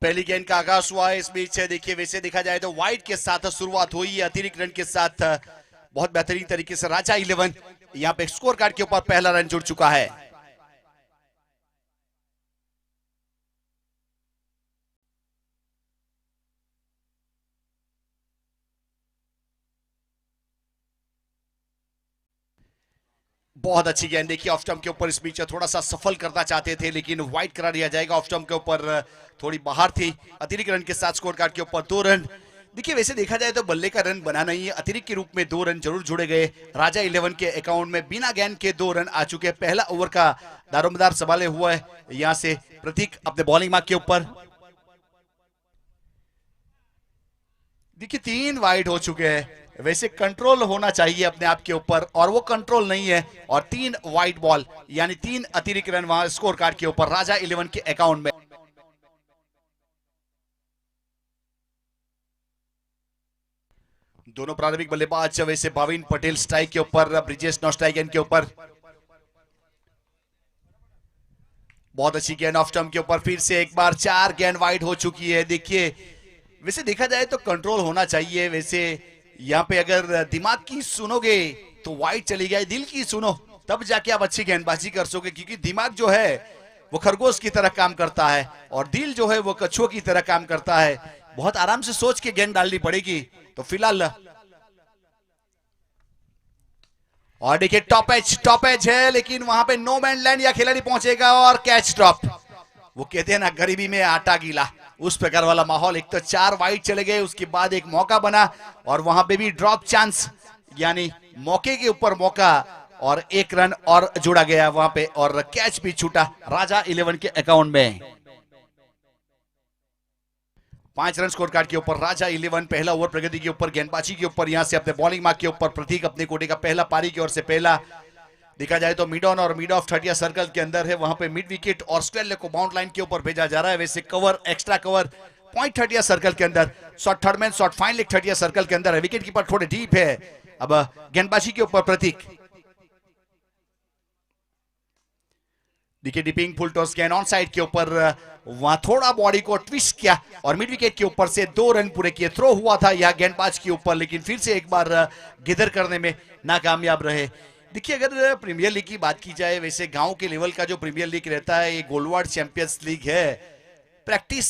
पहली गेंद का आगाज हुआ है इस बीच। देखिए वैसे देखा जाए तो वाइड के साथ शुरुआत हुई है, अतिरिक्त रन के साथ बहुत बेहतरीन तरीके से राजा 11 यहाँ पे स्कोर कार्ड के ऊपर पहला रन जुड़ चुका है। बहुत अच्छी गेंद देखिए ऑफ स्टंप के ऊपर, इस बीच थोड़ा सा सफल करना चाहते थे लेकिन वाइड करा दिया जाएगा। ऑफ स्टंप के ऊपर थोड़ी बाहर थी। अतिरिक्त रन के साथ स्कोर कार्ड के ऊपर 2 रन। देखिए वैसे देखा जाए तो बल्ले का रन बना नहीं है, अतिरिक्त के रूप में 2 रन जरूर जुड़े गए। राजा 11 के अकाउंट में बिना गेंद के 2 रन आ चुके हैं। पहला ओवर का दारोमदार संभाले हुआ है यहां से प्रतीक अपने बॉलिंग मार्क के ऊपर। देखिए 3 वाइड हो चुके हैं, वैसे कंट्रोल होना चाहिए अपने आप के ऊपर और वो कंट्रोल नहीं है, और 3 वाइड बॉल यानी 3 अतिरिक्त रन वहां स्कोर कार्ड के ऊपर राजा 11 के अकाउंट में। दोनों प्रारंभिक बल्लेबाज वैसे भाविन पटेल स्ट्राइक के ऊपर, ब्रिजेश नौ स्ट्राइक गेंद के ऊपर। बहुत अच्छी गेंद ऑफ स्टंप के ऊपर, फिर से एक बार 4 गेंद वाइड हो चुकी है। देखिए वैसे देखा जाए तो कंट्रोल होना चाहिए, वैसे यहाँ पे अगर दिमाग की सुनोगे तो वाइड चली गई, दिल की सुनो तब जाके आप अच्छी गेंदबाजी कर सकोगे, क्योंकि दिमाग जो है वो खरगोश की तरह काम करता है और दिल जो है वो कछुआ की तरह काम करता है। बहुत आराम से सोच के गेंद डालनी पड़ेगी। तो फिलहाल और देखिए टॉप एज है लेकिन वहां पे नो मैन लैंड या खिलाड़ी पहुंचेगा और कैच ड्रॉप। वो कहते हैं ना गरीबी में आटा गीला, उस प्रकार वाला माहौल। एक तो 4 वाइड चले गए, उसके बाद एक मौका बना और वहां पे भी ड्रॉप चांस यानी मौके के ऊपर मौका, और 1 रन और जुड़ा गया वहां पे और कैच भी छूटा राजा 11 के अकाउंट में। 5 रन स्कोर कार्ड के ऊपर राजा 11। पहला ओवर प्रगति के ऊपर, गेंदबाजी के ऊपर यहां से अपने बॉलिंग मार्क के ऊपर प्रतीक अपने कोटे का पहला पारी की ओर से पहला। देखा जाए तो मिड ऑन और मिड ऑफ 30 सर्कल के अंदर है, वहां पे मिड विकेट ऑस्ट्रेलिया को बाउंड लाइन के ऊपर भेजा जा रहा है। वैसे cover extra cover point 30 circle के अंदर, shot third man shot fine leg 30 circle के अंदर है। विकेट कीपर थोड़े डीप है। अब गेंदबाजी के ऊपर प्रतीक, देखिए डिपिंग फुल टॉस गेंद ऑन साइड के ऊपर, वहां थोड़ा बॉडी को ट्विस्ट किया और मिड विकेट के ऊपर से 2 रन पूरे किए। थ्रो हुआ था यह गेंदबाज के ऊपर लेकिन फिर से एक बार गिदर करने में नाकामयाब रहे। देखिए अगर प्रीमियर लीग की बात की जाए, वैसे गांव के लेवल का जो प्रीमियर लीग रहता है ये गोल्डवार्ड चैंपियंस लीग है। प्रैक्टिस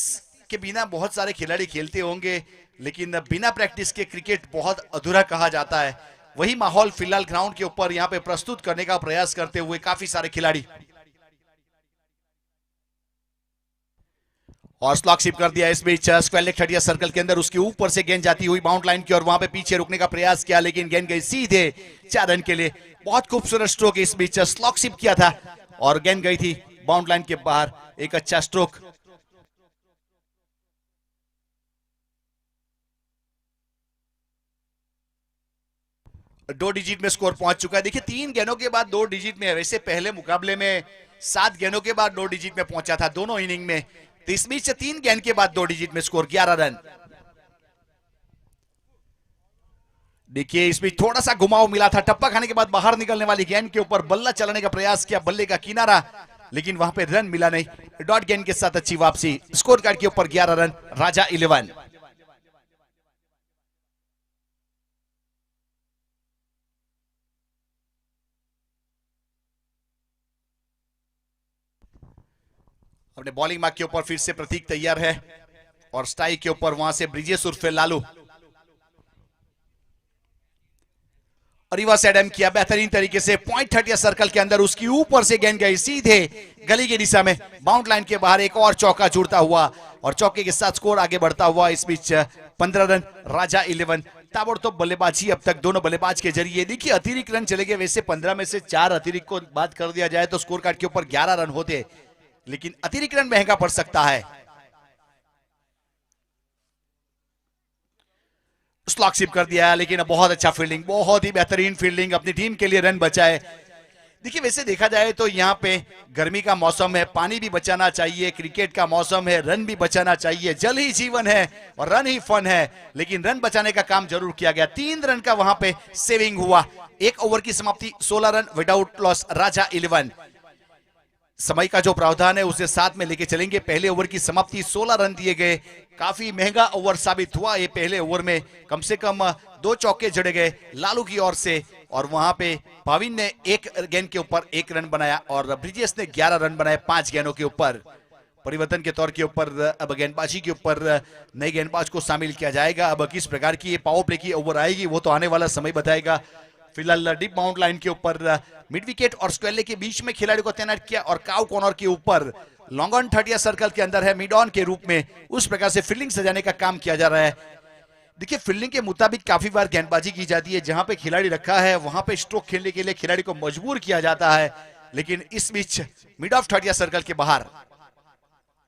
के बिना बहुत सारे खिलाड़ी खेलते होंगे लेकिन बिना प्रैक्टिस के क्रिकेट बहुत अधूरा कहा जाता है। वही माहौल फिलहाल ग्राउंड के ऊपर यहाँ पे प्रस्तुत करने का प्रयास करते हुए काफी सारे खिलाड़ी। और स्लॉक शिप कर दिया इस बीच स्क्वायर लेग 30 सर्कल के अंदर, उसके ऊपर से गेंद जाती हुई बाउंड लाइन की और वहां पे पीछे रुकने का प्रयास किया लेकिन गेंद गई सीधे 4 रन के लिए। बहुत खूबसूरत स्ट्रोक इस बीच स्लॉक शिप किया था और गेंद गई थी बाउंड लाइन के बाहर। एक अच्छा स्ट्रोक। दो डिजिट में स्कोर पहुंच चुका है। देखिए 3 गेंदों के बाद 2 डिजिट में है। वैसे पहले मुकाबले में 7 गेंदों के बाद 2 डिजिट में पहुंचा था दोनों इनिंग में, तो इस बीच 3 गेंद के बाद 2 डिजिट में स्कोर 11 रन। देखिए इस बीच थोड़ा सा घुमाव मिला था, टप्पा खाने के बाद बाहर निकलने वाली गेंद के ऊपर बल्ला चलाने का प्रयास किया, बल्ले का किनारा, लेकिन वहां पे रन मिला नहीं। डॉट गेंद के साथ अच्छी वापसी, स्कोर कार्ड के ऊपर 11 रन राजा 11। अपने बॉलिंग मार्क के ऊपर फिर से प्रतीक तैयार है और स्ट्राइक के ऊपर वहां से ब्रिजेश उर्फे लालू। रिवर्स एडम किया बेहतरीन तरीके से पॉइंट 30 सर्कल के अंदर, उसकी ऊपर से गेंद गई सीधे गली की दिशा में बाउंड लाइन के बाहर। एक और चौका जुड़ता हुआ और चौके के साथ स्कोर आगे बढ़ता हुआ। इस बीच 15 रन राजा 11। ताबड़तोड़ बल्लेबाजी अब तक दोनों बल्लेबाज के जरिए। देखिए अतिरिक्त रन चले गए, वैसे 15 में से 4 अतिरिक्त को बात कर दिया जाए तो स्कोर कार्ड के ऊपर 11 रन होते, लेकिन अतिरिक्त रन महंगा पड़ सकता है। स्लॉक शिप कर दिया लेकिन बहुत अच्छा फील्डिंग, बहुत ही बेहतरीन फील्डिंग, अपनी टीम के लिए रन बचाए। देखिए वैसे देखा जाए तो यहाँ पे गर्मी का मौसम है, पानी भी बचाना चाहिए, क्रिकेट का मौसम है, रन भी बचाना चाहिए। जल ही जीवन है और रन ही फन है, लेकिन रन बचाने का काम जरूर किया गया। 3 रन का वहां पे सेविंग हुआ। 1 ओवर की समाप्ति 16 रन विदाउट लॉस राजा 11। समय का जो प्रावधान है उसे साथ में लेके चलेंगे। पहले ओवर की समाप्ति 16 रन दिए गए, काफी महंगा ओवर साबित हुआ ये। पहले ओवर में कम से कम 2 चौके जड़े गए लालू की ओर से, और वहां पे भाविन ने एक गेंद के ऊपर 1 रन बनाया और ब्रिजेश ने 11 रन बनाए 5 गेंदों के ऊपर। परिवर्तन के तौर के ऊपर अब गेंदबाजी के ऊपर नए गेंदबाज को शामिल किया जाएगा। अब किस प्रकार की ये पावर प्ले की ओवर आएगी वो तो आने वाला समय बताएगा। फिलहाल डीप बाउंड लाइन के ऊपर मिड विकेट और स्क्वेले के बीच में खिलाड़ी को तैनात किया, और काउ कॉर्नर के ऊपर लॉन्ग ऑन 30 सर्कल के अंदर है मिड ऑन के रूप में, उस प्रकार से फील्डिंग सजाने का काम किया जा रहा है। देखिए फील्डिंग के मुताबिक काफी बार गेंदबाजी की जाती है, जहां पे खिलाड़ी रखा है वहां पे स्ट्रोक खेलने के लिए खिलाड़ी को मजबूर किया जाता है, लेकिन इस बीच मिड ऑफ 30 सर्कल के बाहर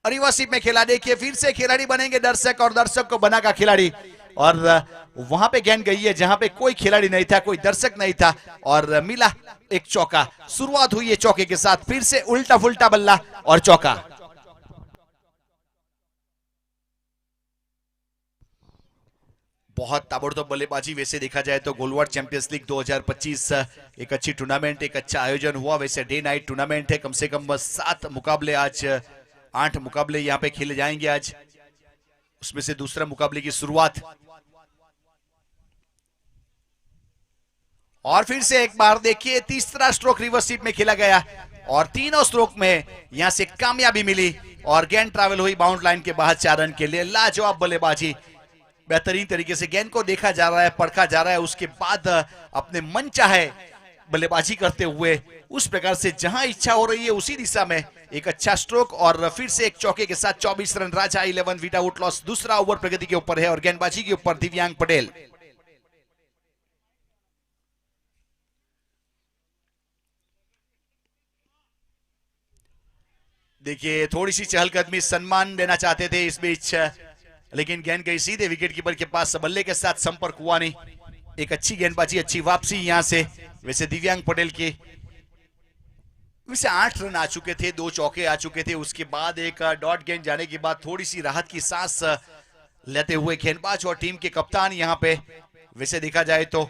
रिवर्सिप में खेला। देखिए फिर से खिलाड़ी बनेंगे दर्शक, और दर्शक को बनागा खिलाड़ी, और वहां पे गेंद गई है जहां पे कोई खिलाड़ी नहीं था, कोई दर्शक नहीं था, और मिला एक चौका। शुरुआत हुई है चौके के साथ, फिर से उल्टा फुल्टा बल्ला और चौका। बहुत ताबड़तोड़ बल्लेबाजी वैसे देखा जाए तो गोलवर्ड चैंपियंस लीग 2025 एक अच्छी टूर्नामेंट, एक अच्छा आयोजन हुआ। वैसे डे नाइट टूर्नामेंट है, कम से कम 7 मुकाबले, आज 8 मुकाबले यहाँ पे खेले जाएंगे आज, उसमें से दूसरा मुकाबले की शुरुआत। और फिर से एक बार देखिए तीसरा स्ट्रोक रिवर्सिप में खेला गया, और तीनों स्ट्रोक में यहां से कामयाबी मिली, और गेंद ट्रैवल हुई बाउंड लाइन के बाहर 4 रन के लिए। लाजवाब बल्लेबाजी, बेहतरीन तरीके से गेंद को देखा जा रहा है, परखा जा रहा है, उसके बाद अपने मन चाहे बल्लेबाजी करते हुए उस प्रकार से जहां इच्छा हो रही है उसी दिशा में एक अच्छा स्ट्रोक, और फिर से एक चौके के साथ 24 रन। राजा 11 विदाउट लॉस। दूसरा ओवर प्रगति के ऊपर है, और गेंदबाजी के ऊपर दिव्यांग पटेल। देखिए थोड़ी सी चहलकदमी, सम्मान देना चाहते थे इस बीच, लेकिन गेंद गई सीधे विकेट कीपर के पास, बल्ले के साथ संपर्क हुआ नहीं। एक अच्छी गेंदबाजी, अच्छी वापसी यहां से। वैसे दिव्यांग पटेल के वैसे 8 रन आ चुके थे, 2 चौके आ चुके थे, उसके बाद एक डॉट गेंद जाने के बाद थोड़ी सी राहत की सांस लेते हुए गेंदबाज और टीम के कप्तान यहां पे वैसे देखा जाए तो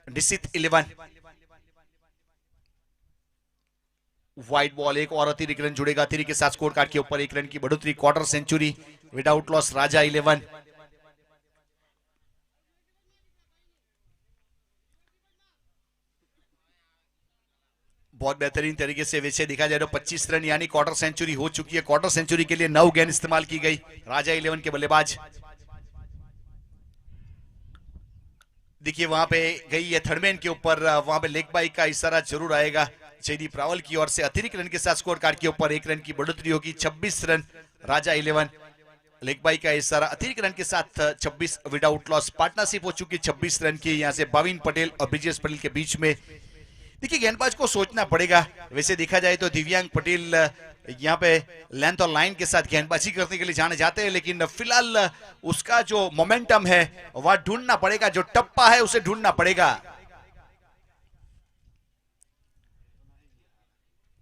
डिसित 11 व्हाइट बॉल, एक और अतिरिक्त रन जुड़ेगा। अतिरिक्त के साथ स्कोर कार्ड के ऊपर 1 रन की बढ़ोतरी, क्वार्टर सेंचुरी विदाउट लॉस राजा 11। बहुत बेहतरीन तरीके से वैसे देखा जाए तो 25 रन यानी क्वार्टर सेंचुरी हो चुकी है। क्वार्टर सेंचुरी के लिए 9 गेंद इस्तेमाल की गई राजा 11 के बल्लेबाज। देखिए वहां पे गई है थर्डमैन के ऊपर, वहां पे लेग बाई का इशारा जरूर आएगा जयदीप रावल की ओर से। अतिरिक्त रन के साथ स्कोर कार्ड के ऊपर 1 रन की बढ़ोतरी होगी, 26 रन राजा 11। लेग बाई का इशारा, अतिरिक्त रन के साथ 26 विदाउट लॉस। पार्टनरशिप हो चुकी 26 रन की यहां से भाविन पटेल और ब्रिजेश पटेल के बीच में। देखिए गेंदबाज को सोचना पड़ेगा, वैसे देखा जाए तो दिव्यांग पटेल यहाँ पे लेंथ और लाइन के साथ गेंदबाजी करने के लिए जाने जाते हैं, लेकिन फिलहाल उसका जो मोमेंटम है वह ढूंढना पड़ेगा, जो टप्पा है उसे ढूंढना पड़ेगा।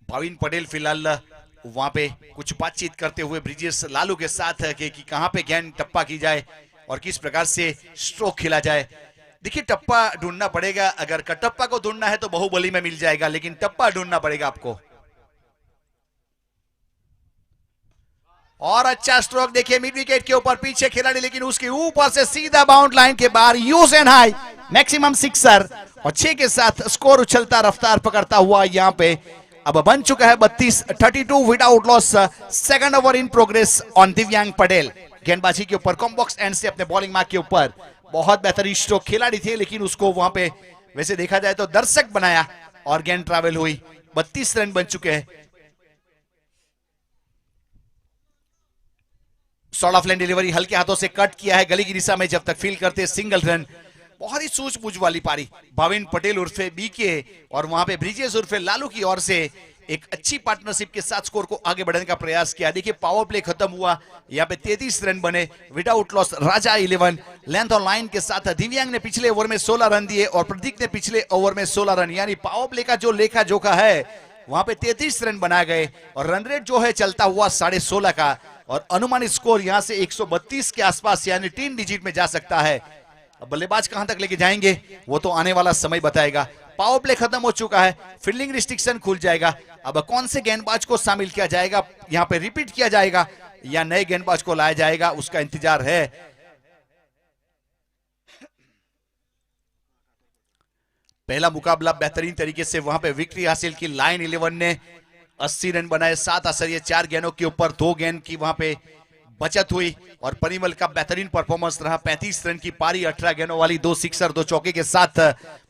भाविन पटेल फिलहाल वहां पे कुछ बातचीत करते हुए ब्रिजेश लालू के साथ है कि कहां पे गेंद टप्पा की जाए और किस प्रकार से स्ट्रोक खेला जाए। देखिए टप्पा ढूंढना पड़ेगा, अगर कटप्पा को ढूंढना है तो बाहुबली में मिल जाएगा, लेकिन टप्पा ढूंढना पड़ेगा आपको। और अच्छा स्ट्रोक देखिए मिड विकेट के ऊपर, पीछे खिलाड़ी लेकिन उसके ऊपर से सीधा बाउंड लाइन के बाहर, use and high maximum sixer, और 6 के साथ स्कोर उछलता रफ्तार पकड़ता हुआ यहां पे अब बन चुका है 32 without loss. Second over in progress on दिव्यांग पटेल। गेंदबाजी के ऊपर कॉम्बॉक्स एंड से अपने बॉलिंग मार्क के ऊपर बहुत बेहतरीन स्ट्रोक, खिलाड़ी थे लेकिन उसको वहां पे वैसे देखा जाए तो दर्शक बनाया और गेंद ट्रैवल हुई। 32 रन बन चुके हैं। शॉर्ट ऑफ लाइन डिलीवरी हल्के हाथों से कट किया है गली की दिशा में, जब तक फील करते सिंगल रन। बहुत ही सूझबूझ वाली पारी भाविन पटेल उर्फे बीके और वहां पे ब्रिजेश उर्फे लालू की ओर से एक अच्छी पार्टनरशिप के साथ स्कोर को आगे बढ़ाने का प्रयास किया। देखिए पावर प्ले खत्म हुआ, यहाँ पे 33 रन बने विदाउट लॉस राजा 11। लेंथ और लाइन के साथ दिव्यांग ने पिछले ओवर में 16 रन दिए और प्रदीप ने पिछले ओवर में 16 रन, यानी पावर प्ले का जो लेखा जोखा है वहां पे 33 रन बनाए गए और रन रेट जो है चलता हुआ 16.5 का, और अनुमानित स्कोर यहां से 132 के आसपास यानी 3 डिजिट में जा सकता है। अब बल्लेबाज कहां तक लेके जाएंगे वो तो आने वाला समय बताएगा। पावर प्ले खत्म हो चुका है, फील्डिंग रिस्ट्रिक्शन खुल जाएगा। अब कौन से गेंदबाज को शामिल किया जाएगा, यहाँ पे रिपीट किया जाएगा या नए गेंदबाज को लाया जाएगा, उसका इंतजार है। पहला मुकाबला बेहतरीन तरीके से वहां पे विक्ट्री हासिल की। लाइन 11 ने 80 रन बनाए, 7 आसरिये 4 गेंदों के ऊपर 2 गेंद की वहां पे बचत हुई और परिमल का बेहतरीन परफॉर्मेंस रहा। 35 रन की पारी, 18 गेंदों वाली 2 सिक्सर 2 चौके के साथ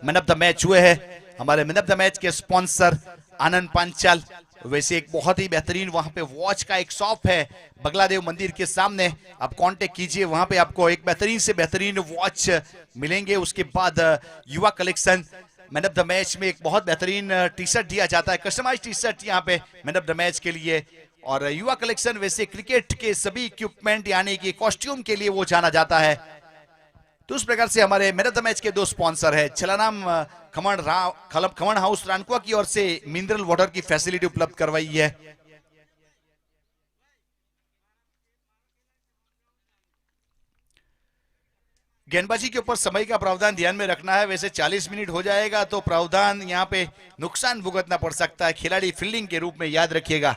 मैन ऑफ द मैच हुए हैं। हमारे मैन ऑफ द मैच के स्पॉन्सर आनंद पांचाल। वैसे एक बहुत ही बेहतरीन वहां पे वॉच का एक शॉप है बगलादेव मंदिर के सामने, आप कांटेक्ट कीजिए, वहां पे आपको एक बेहतरीन से बेहतरीन वॉच मिलेंगे। उसके बाद युवा collection man of the match में एक बहुत बेहतरीन टी शर्ट दिया जाता है, कस्टमाइज टी शर्ट यहाँ पे मैन ऑफ द मैच के लिए। और युवा कलेक्शन वैसे क्रिकेट के सभी इक्विपमेंट यानी कि कॉस्ट्यूम के लिए वो जाना जाता है। तो उस प्रकार से हमारे मैन ऑफ द मैच के 2 स्पॉन्सर है। छलाराम खमण हाउस रानकुआ की ओर से मिनरल वाटर की फैसिलिटी उपलब्ध करवाई है। गेंदबाजी के ऊपर समय का प्रावधान ध्यान में रखना है। वैसे 40 मिनट हो जाएगा तो प्रावधान यहाँ पे नुकसान भुगतना पड़ सकता है, खिलाड़ी फील्डिंग के रूप में याद रखिएगा।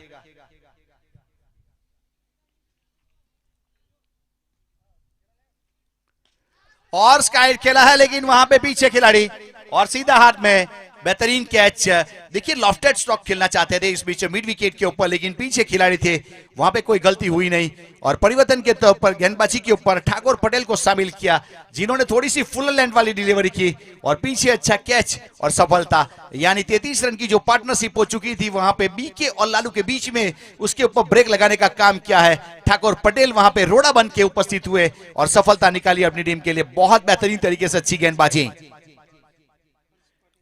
और स्काइड खेला है लेकिन वहां पे पीछे खिलाड़ी और सीधा हाथ में बेहतरीन कैच। देखिए लॉफ्टेड स्ट्रोक खेलना चाहते थे इस बीच मिड विकेट के ऊपर, लेकिन पीछे खिलाड़ी थे, वहां पे कोई गलती हुई नहीं। और परिवर्तन के तौर पर गेंदबाजी के ऊपर ठाकुर पटेल को शामिल किया, जिन्होंने थोड़ी सी फुल लेंथ वाली डिलीवरी की और पीछे अच्छा कैच और सफलता। यानी 33 रन की जो पार्टनरशिप हो चुकी थी वहां पे बीके और लालू के बीच में, उसके ऊपर ब्रेक लगाने का काम किया है। ठाकुर पटेल वहां पे रोड़ा बन के उपस्थित हुए और सफलता निकाली अपनी टीम के लिए। बहुत बेहतरीन तरीके से अच्छी गेंदबाजी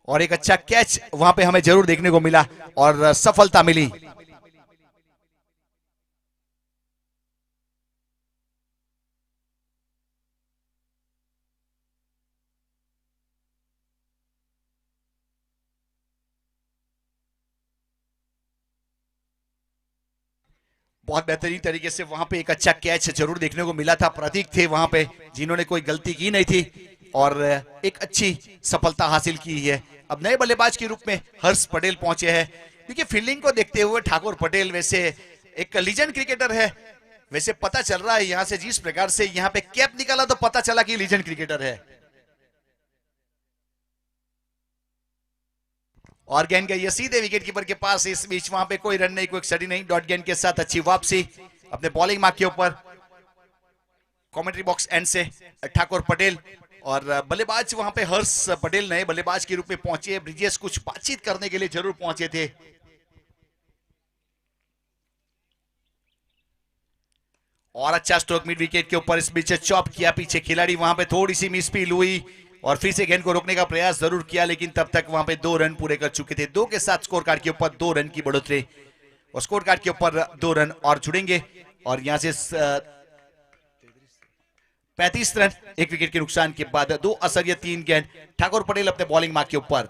और एक अच्छा कैच वहां पे हमें जरूर देखने को मिला और सफलता मिली। बहुत बेहतरीन तरीके से वहां पे एक अच्छा कैच जरूर देखने को मिला था। प्रतीक थे वहां पे जिन्होंने कोई गलती की नहीं थी और एक अच्छी सफलता हासिल की है। अब नए बल्लेबाज के रूप में हर्ष पटेल पहुंचे हैं। देखिए फील्डिंग को देखते हुए ठाकुर पटेल वैसे एक लीजेंड क्रिकेटर है। वैसे पता चल रहा है यहां से, जिस प्रकार से यहां पे कैप निकाला तो पता चला कि लीजेंड क्रिकेटर है। और गेंद गई है सीधे विकेट कीपर के पास। इस बीच वहां पे कोई रन नहीं, कोई स्टडी नहीं। डॉट गेंद के साथ अच्छी वापसी अपने बॉलिंग मार्क के ऊपर। कमेंट्री बॉक्स एंड से ठाकुर पटेल और बल्लेबाज वहां पे हर्ष पटेल नए बल्लेबाज के रूप में पहुंचे। ब्रिजेश कुछ बातचीत करने के लिए जरूर पहुंचे थे। और अच्छा स्ट्रोक मिड विकेट के ऊपर, इस बीच चॉप किया पीछे खिलाड़ी, वहां पे थोड़ी सी मिसफील हुई और फिर से गेंद को रोकने का प्रयास जरूर किया, लेकिन तब तक वहां पे 2 रन पूरे कर चुके थे। 2 के साथ स्कोर कार्ड के ऊपर 2 रन की बढ़ोतरी और स्कोर कार्ड के ऊपर 2 रन और जुड़ेंगे। और यहां से 35 रन 1 विकेट के नुकसान के बाद 2 असरिया 3 गेंद। ठाकुर पटेल अपने बॉलिंग मार्क के ऊपर।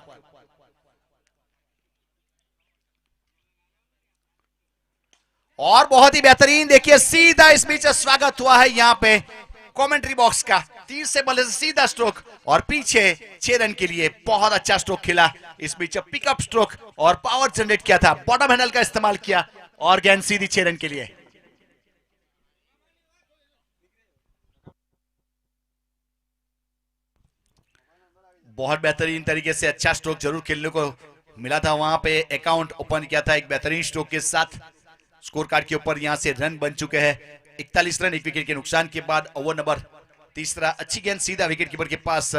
और बहुत ही बेहतरीन देखिए सीधा इस बीच स्वागत हुआ है यहां पे कमेंट्री बॉक्स का। 30 से बल्ले से सीधा स्ट्रोक और पीछे 6 रन के लिए बहुत अच्छा स्ट्रोक खेला। इस बीच पिकअप स्ट्रोक और पावर जनरेट किया था, बॉटम हैंडल का इस्तेमाल किया और गेंद सीधी 6 रन के लिए। बहुत बेहतरीन तरीके से अच्छा स्ट्रोक जरूर खेलने को मिला था। वहां पे अकाउंट ओपन किया था एक बेहतरीन स्ट्रोक के साथ। स्कोर कार्ड के ऊपर यहां से रन बन चुके हैं 41 रन 1 विकेट के नुकसान के बाद। ओवर नंबर 3, अच्छी गेंद सीधा विकेट कीपर के पास।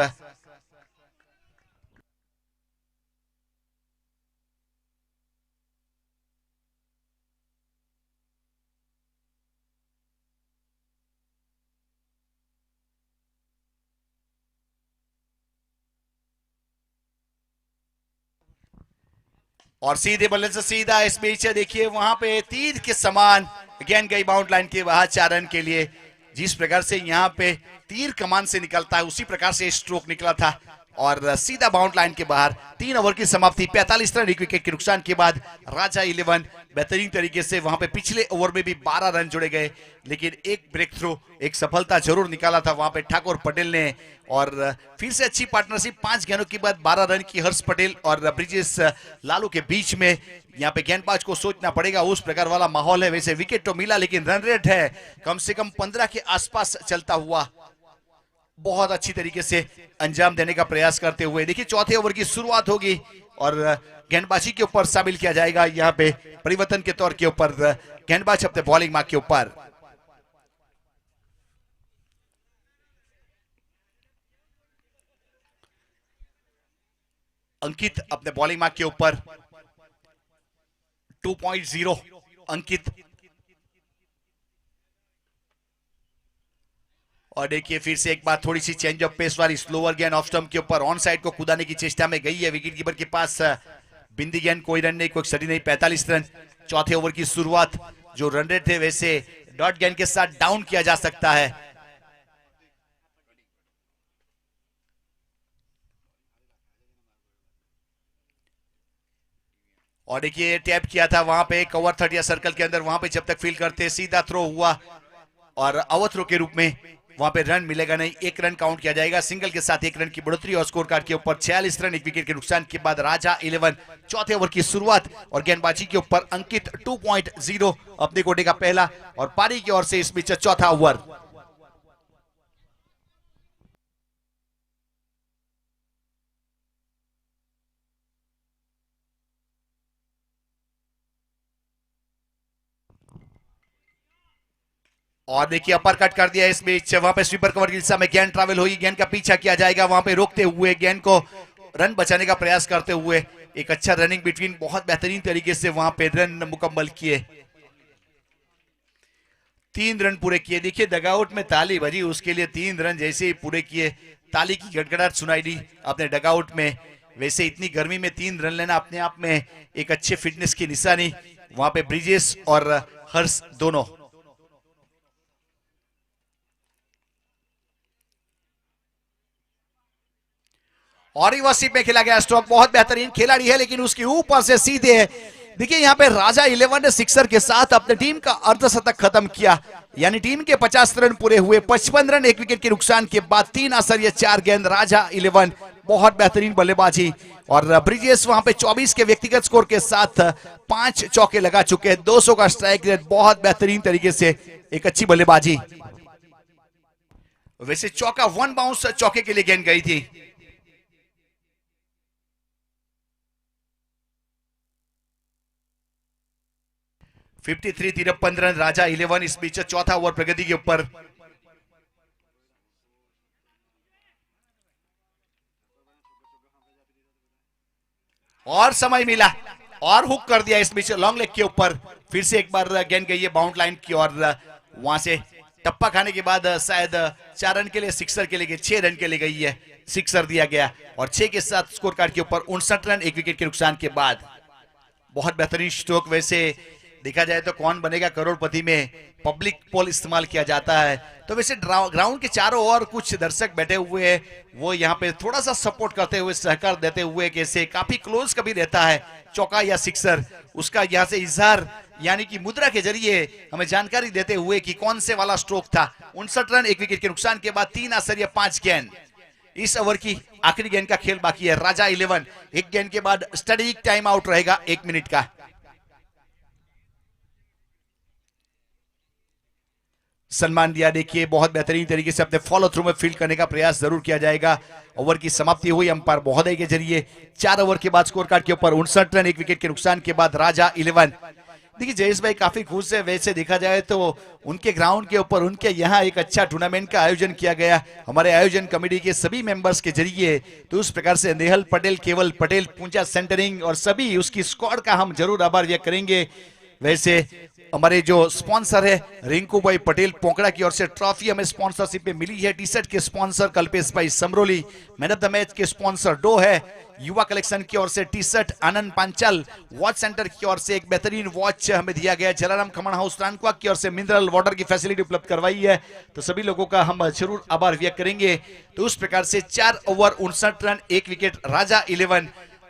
और सीधे बल्ले से सीधा इस बीच देखिए वहां पे तीर के समान गेंद गई बाउंड लाइन के बाहर 4 रन के लिए। जिस प्रकार से यहाँ पे तीर कमान से निकलता है उसी प्रकार से स्ट्रोक निकला था और सीधा बाउंड लाइन के बाहर। 3 ओवर की समाप्ति, 45 रन 1 विकेट के नुकसान के बाद राजा 11 बेहतरीन तरीके से वहां पे पिछले ओवर में भी 12 रन जोड़े गए, लेकिन एक ब्रेक थ्रू, एक सफलता जरूर निकाला था वहां पे ठाकुर पटेल ने। और फिर से अच्छी पार्टनरशिप, 5 गेंदों के बाद 12 रन की हर्ष पटेल और ब्रिजेश लालू के बीच में। यहाँ पे गेंदबाज को सोचना पड़ेगा, उस प्रकार वाला माहौल है। वैसे विकेट तो मिला, लेकिन रन रेट है कम से कम 15 के आसपास चलता हुआ। बहुत अच्छी तरीके से अंजाम देने का प्रयास करते हुए देखिए चौथे ओवर की शुरुआत होगी और गेंदबाजी के ऊपर शामिल किया जाएगा यहाँ पे परिवर्तन के तौर के ऊपर गेंदबाज अपने बॉलिंग मार्क के ऊपर। अंकित अपने बॉलिंग मार्क के ऊपर 2.0 अंकित। और देखिए फिर से एक बार थोड़ी सी चेंज ऑफ पेस वाली स्लोअर गेंद ऑफ स्टंप के ऊपर ऑन साइड को कुदाने की चेष्टा में गई है विकेट कीपर के पास। बिंदी गेंद, कोई रन नहीं, कोई सड़ी नहीं, 45 रन। चौथे ओवर की शुरुआत, जो रन रेट थे वैसे डॉट गेंद के साथ डाउन किया जा सकता है। और देखिए टैप किया था वहां पे कवर 30 या सर्कल के अंदर, वहां पे जब तक फील करते सीधा थ्रो हुआ और अवध थ्रो के रूप में वहां पे रन मिलेगा नहीं, 1 रन काउंट किया जाएगा। सिंगल के साथ 1 रन की बढ़ोतरी और स्कोर कार्ड के ऊपर 46 रन, 1 विकेट के नुकसान के बाद राजा 11। चौथे ओवर की शुरुआत और गेंदबाजी के ऊपर अंकित 2.0 अपने कोटे का पहला और पारी की ओर से इस बीच चौथा ओवर। और देखिए अपर कट कर दिया इस बीच, वहां पे स्वीपर कवर की दिशा में गेंद ट्रैवल हुई, गेंद का पीछा किया जाएगा वहां पे रोकते हुए, गेंद को रन बचाने का प्रयास करते हुए। एक अच्छा रनिंग बिटवीन, बहुत बेहतरीन तरीके से वहां पे रन मुकम्मल किए, 3 रन पूरे किए। देखिए डगआउट में ताली बजी, उसके लिए 3 रन जैसे ही पूरे किए ताली की गड़गड़ाहट सुनाई दी अपने डगआउट में। वैसे इतनी गर्मी में 3 रन लेना अपने आप में एक अच्छे फिटनेस की निशानी। वहां पे ब्रिजेश और हर्ष दोनों। और वसीब में खेला गया स्ट्रोक, बहुत बेहतरीन खिलाड़ी है लेकिन उसके ऊपर से सीधे देखिए यहाँ पे राजा 11 ने सिक्सर के साथ अपने टीम का अर्धशतक खत्म किया, यानी टीम के 50 रन पूरे हुए। 55 रन, 1 विकेट के नुकसान के बाद 3 असरिया 4 गेंद। राजा 11 बहुत बेहतरीन बल्लेबाजी और ब्रिजेश वहां पे 24 के व्यक्तिगत स्कोर के साथ 5 चौके लगा चुके हैं, 200 का स्ट्राइक रेट, बहुत बेहतरीन तरीके से एक अच्छी बल्लेबाजी। वैसे चौका 1 बाउंस चौके के लिए गेंद गई थी। (53) 53 रन, राजा 11 इस बीच चौथा ओवर प्रगति के ऊपर। और समय मिला और हुक कर दिया इस बीच लॉन्ग लेग के ऊपर। फिर से एक बार गेंद गई है बाउंड लाइन की और वहां से टप्पा खाने के बाद शायद 4 रन के लिए, सिक्सर के लिए 6 रन के लिए गई है, सिक्सर दिया गया और 6 के साथ स्कोर कार्ड के ऊपर 59 रन, 1 विकेट के नुकसान के बाद। बहुत बेहतरीन स्ट्रोक। वैसे देखा जाए तो कौन बनेगा करोड़पति में पब्लिक पोल इस्तेमाल किया जाता है, तो वैसे ग्राउंड के चारों ओर कुछ दर्शक बैठे हुए हैं, वो यहाँ पे थोड़ा सा सपोर्ट करते हुए, सहकार देते हुए, कैसे काफी क्लोज कभी रहता है चौका या सिक्सर, उसका यहाँ से इजहार यानी कि मुद्रा के जरिए हमें जानकारी देते हुए कि कौन से वाला स्ट्रोक था। 59 रन, 1 विकेट के नुकसान के बाद 3 असरिया 5 गेंद। इस ओवर की आखिरी गेंद का खेल बाकी है। राजा 11 एक गेंद के बाद स्टडी टाइम आउट रहेगा 1 मिनट का। सम्मान दिया, देखिए बहुत बेहतरीन तरीके से अपने फॉलो थ्रू में फील्ड करने का प्रयास जरूर किया जाएगा। ओवर की समाप्ति हुई अंपायर महोदय के जरिए। 4 ओवर के बाद स्कोर कार्ड के ऊपर 59 रन, 1 विकेट के नुकसान के बाद राजा 11। देखिए जयेश भाई काफी खुश है, वैसे देखा जाए तो उनके ग्राउंड के ऊपर, उनके यहाँ एक अच्छा टूर्नामेंट का आयोजन किया गया हमारे आयोजन कमेटी के सभी मेंबर्स के जरिए। तो उस प्रकार से नेहल पटेल, केवल पटेल, पूंजा सेंटरिंग और सभी उसकी स्क्वाड का हम जरूर आभार व्यक्त करेंगे। वैसे हमारे जो स्पॉन्सर है रिंकू भाई पटेल पोंकड़ा की ओर से ट्रॉफी हमें स्पॉन्सरशिप में मिली है। टी शर्ट के स्पॉन्सर कल्पेश भाई Samroli, man of the match के स्पॉन्सर डो है। युवा कलेक्शन की ओर से टी शर्ट आनंद पांचाल, वॉच सेंटर की ओर से एक बेहतरीन वॉच हमें दिया गया। जलाराम खमण हाउस रानकुआ की ओर से मिनरल वाटर की फैसिलिटी उपलब्ध करवाई है, तो सभी लोगों का हम जरूर आभार व्यक्त करेंगे। तो उस प्रकार से 4 ओवर 59 रन, 1 विकेट, राजा 11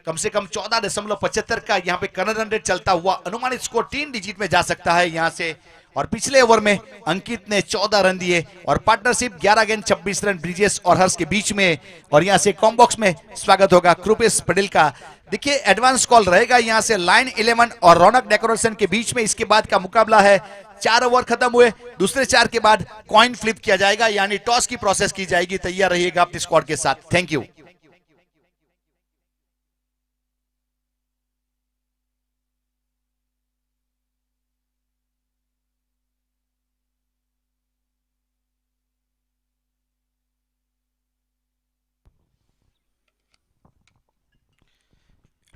कम से कम 14.75 का यहाँ पे करंट रन रेट चलता हुआ अनुमानित स्कोर 3 डिजिट में जा सकता है यहाँ से। और पिछले ओवर में अंकित ने 14 रन दिए और पार्टनरशिप 11 गेंद 26 रन ब्रिजेश और हर्ष के बीच में। और यहाँ से कॉम्बॉक्स में स्वागत होगा कृपेश पटेल का। देखिए एडवांस कॉल रहेगा यहाँ से लाइन 11 और रौनक डेकोरेशन के बीच में। इसके बाद का मुकाबला है, 4 ओवर खत्म हुए, दूसरे 4 के बाद कॉइन फ्लिप किया जाएगा, यानी टॉस की प्रोसेस की जाएगी। तैयार रहिएगा अपने स्क्वाड के साथ। Thank you.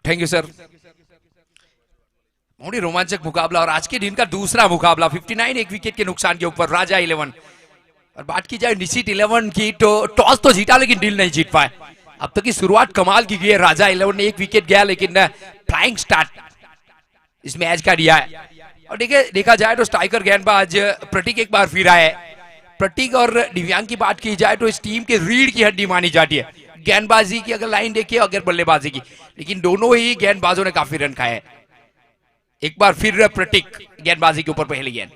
Thank you sir. बहुत ही रोमांचक मुकाबला और आज के दिन का दूसरा मुकाबला 59 एक विकेट के नुकसान के ऊपर राजा 11। और बात की जाए निशित 11 की तो टॉस तो जीता लेकिन डील नहीं जीत पाए। अब तक की शुरुआत कमाल की गई है। राजा 11 ने 1 विकेट गया लेकिन फ्लाइंग स्टार्ट इस मैच का दिया है। और देखा जाए तो स्ट्राइकर गेंदबाज प्रतीक एक बार फिर आए। प्रतीक और दिव्यांग की बात की जाए तो इस टीम के रीढ़ की हड्डी मानी जाती है। गेंदबाजी की अगर लाइन देखिए अगर बल्लेबाजी की, लेकिन दोनों ही गेंदबाजों ने काफी रन खाए। एक बार फिर प्रतीक गेंदबाजी के ऊपर पहली गेंद,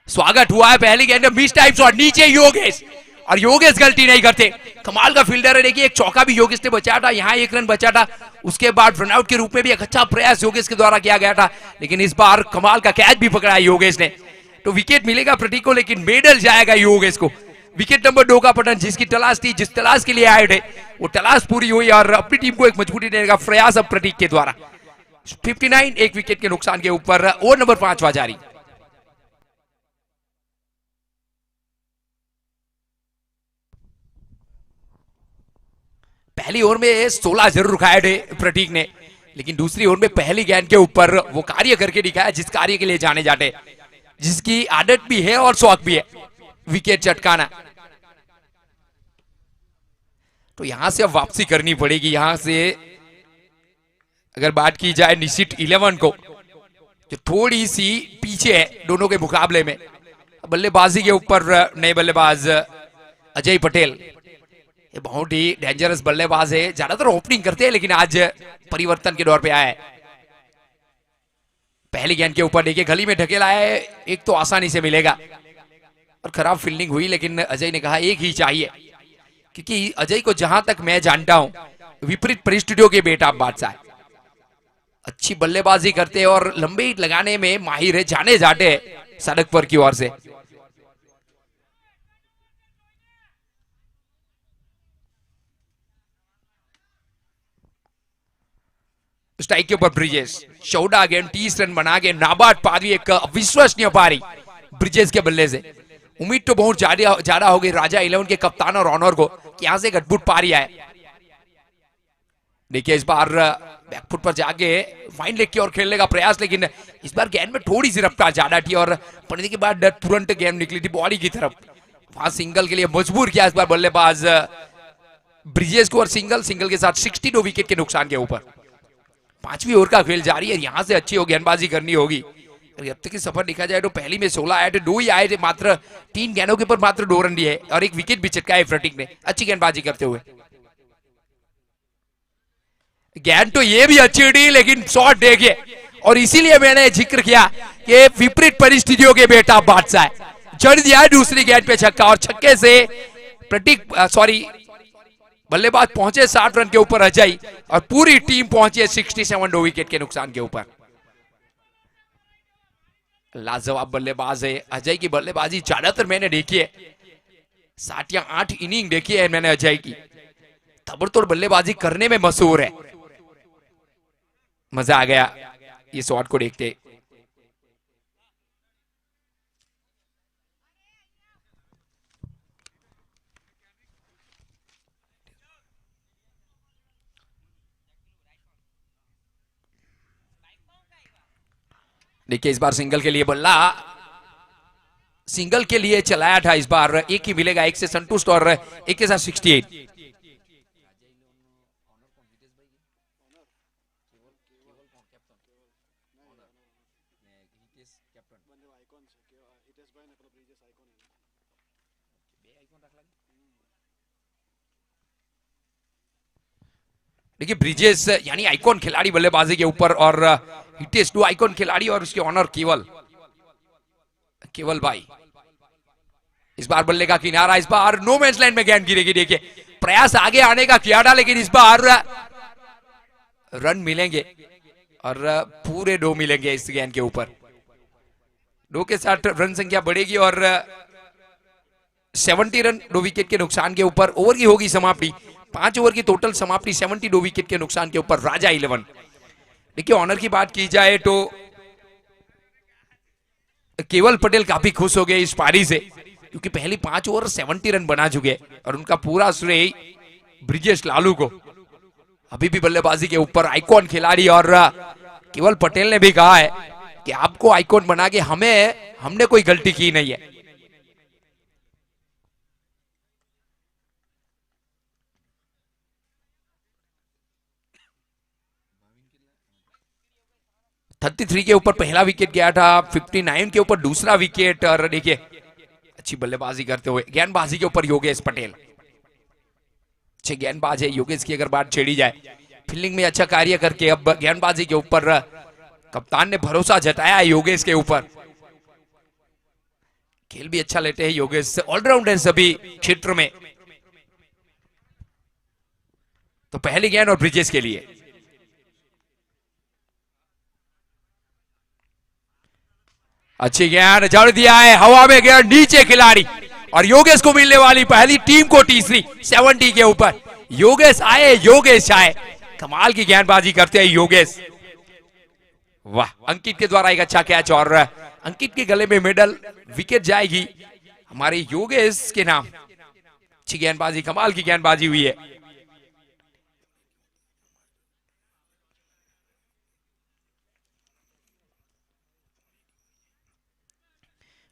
स्वागत हुआ है पहली गेंद में मिस टाइप शॉट, नीचे योगेश। और योगेश गलती नहीं करते, कमाल का फील्डर है। देखिए एक चौका भी योगेश ने बचाया था, यहाँ 1 रन बचा था। उसके बाद रनआउट के रूप में भी एक अच्छा प्रयास योगेश के द्वारा किया गया था, लेकिन इस बार कमाल का कैच भी पकड़ा है योगेश ने। तो विकेट मिलेगा प्रतीक को, लेकिन मेडल जाएगा योगेश को। विकेट नंबर 2 का पतन, जिसकी तलाश थी, जिस तलाश के लिए आए थे, वो तलाश पूरी हुई और अपनी टीम को एक मजबूती देने का प्रयास अब प्रतीक के द्वारा। 59 एक विकेट के नुकसान के ऊपर ओवर नंबर 5 जारी। पहली ओवर में 16 जरूर खाए थे प्रतीक ने, लेकिन दूसरी ओवर में पहली गेंद के ऊपर वो कार्य करके दिखाया जिस कार्य के लिए जाने जाते, जिसकी आदत भी है और शौक भी है, विकेट चटकाना। तो यहां से अब वापसी करनी पड़ेगी। यहां से अगर बात की जाए निशित 11 को, जो थोड़ी सी पीछे है दोनों के मुकाबले में। बल्लेबाजी के ऊपर नए बल्लेबाज अजय पटेल, ये बहुत ही डेंजरस बल्लेबाज है। ज्यादातर ओपनिंग करते हैं, लेकिन आज परिवर्तन के दौर पे आया है। पहली गेंद के ऊपर देखिए गली में ढकेला है, एक तो आसानी से मिलेगा और खराब फील्डिंग हुई, लेकिन अजय ने कहा एक ही चाहिए, क्योंकि अजय को जहां तक मैं जानता हूं विपरीत परिस्थितियों के बेटा बादशाह, अच्छी बल्लेबाजी करते हैं और लंबे हिट लगाने में माहिर है, जाने जाते हैं सड़क पर की ओर से। स्ट्राइक के ऊपर ब्रिजेश, 14 गेंद 30 रन बना के नाबाद पारी, एक अविश्वसनीय पारी ब्रिजेश के बल्ले से। उम्मीद तो बहुत ज्यादा हो गई राजा 11 के कप्तान और ऑनर को कि यहां से एक अद्भुत पारी आए। देखिए इस बार बैकफुट पर जाके फाइन लेग की ओर खेलने का प्रयास, लेकिन इस बार गेंद में थोड़ी सी रफ्तार ज्यादा थी और पड़ने के बाद तुरंत गेंद निकली थी बॉडी की तरफ। वहां सिंगल के लिए मजबूर किया इस बार बल्लेबाज ब्रिजेश को, और सिंगल के साथ 62 विकेट के नुकसान के ऊपर। 5वीं ओवर का खेल जारी है, यहां से अच्छी गेंदबाजी करनी होगी। अब तक की सफर देखा जाए तो पहली में 16 आए थे, 2 ही आए थे, मात्र 3 गेंदों के ऊपर मात्र 2 रन दिए और 1 विकेट भी चटकाया प्रतीक ने अच्छी गेंदबाजी करते हुए। गेंद तो ये भी अच्छी थी, लेकिन शॉट देखिए, और इसीलिए मैंने जिक्र किया कि विपरीत परिस्थितियों के बेटा बादशाह है। जड़ दिया है दूसरी गेंद पे छक्का, और छक्के से प्रतीक बल्लेबाज पहुंचे 60 रन के ऊपर अजय, और पूरी टीम पहुंची है 67 2 विकेट के नुकसान के ऊपर। लाजवाब बल्लेबाज है अजय की। बल्लेबाजी ज्यादातर मैंने देखी है, 7 या 8 इनिंग देखी है मैंने अजय की। तबड़तोड़ बल्लेबाजी करने में मशहूर है। मजा आ गया ये शॉट को देखते। देखिए इस बार सिंगल के लिए बल्ला, सिंगल के लिए चलाया था, इस बार एक ही मिलेगा, एक से संतुष्ट और एक के साथ 68। देखिए ब्रिजेश यानी आइकॉन खिलाड़ी बल्लेबाजी के ऊपर, और हितेश दो आइकॉन खिलाड़ी और उसके ऑनर केवल केवल भाई। इस बार बल्ले का किनारा, इस बार नो मैच लाइन में गेंद गिरेगी। देखिए प्रयास आगे आने का किया था, लेकिन इस बार रन मिलेंगे और पूरे 2 मिलेंगे इस गेंद के ऊपर। 2 के साथ रन संख्या बढ़ेगी और 70 रन 2 विकेट के नुकसान के ऊपर ओवर की होगी समाप्ति। 5 ओवर की टोटल समाप्ति 72 विकेट के नुकसान के ऊपर राजा 11। देखिए ऑनर की बात की जाए तो केवल पटेल काफी खुश हो गए इस पारी से, क्योंकि पहली 5 ओवर 70 रन बना चुके और उनका पूरा श्रेय ब्रिजेश लालू को। अभी भी बल्लेबाजी के ऊपर आइकॉन खिलाड़ी, और केवल पटेल ने भी कहा है कि आपको आइकॉन बना के हमने कोई गलती की नहीं है। थर्टी थ्री के ऊपर पहला विकेट गया था, 59 के ऊपर दूसरा विकेट। और देखिए अच्छी बल्लेबाजी करते हुए गेंदबाजी के ऊपर योगेश पटेल, अच्छे गेंदबाज है योगेश की। अगर बात छेड़ी जाए फील्डिंग में अच्छा कार्य करके, अब गेंदबाजी के ऊपर कप्तान ने भरोसा जताया है योगेश के ऊपर। खेल भी अच्छा लेते हैं योगेश, ऑलराउंडर सभी क्षेत्र में। तो पहली गेंद और ब्रिजेश के लिए अच्छी गेंद जड़ दिया है, हवा में गेंद नीचे खिलाड़ी, और योगेश को मिलने वाली पहली, टीम को तीसरी 70 के ऊपर। योगेश आए, कमाल की गेंदबाजी करते हैं योगेश। वाह, अंकित के द्वारा एक अच्छा कैच, और अंकित के गले में मेडल, विकेट जाएगी हमारे योगेश के नाम। अच्छी गेंदबाजी, कमाल की गेंदबाजी हुई है।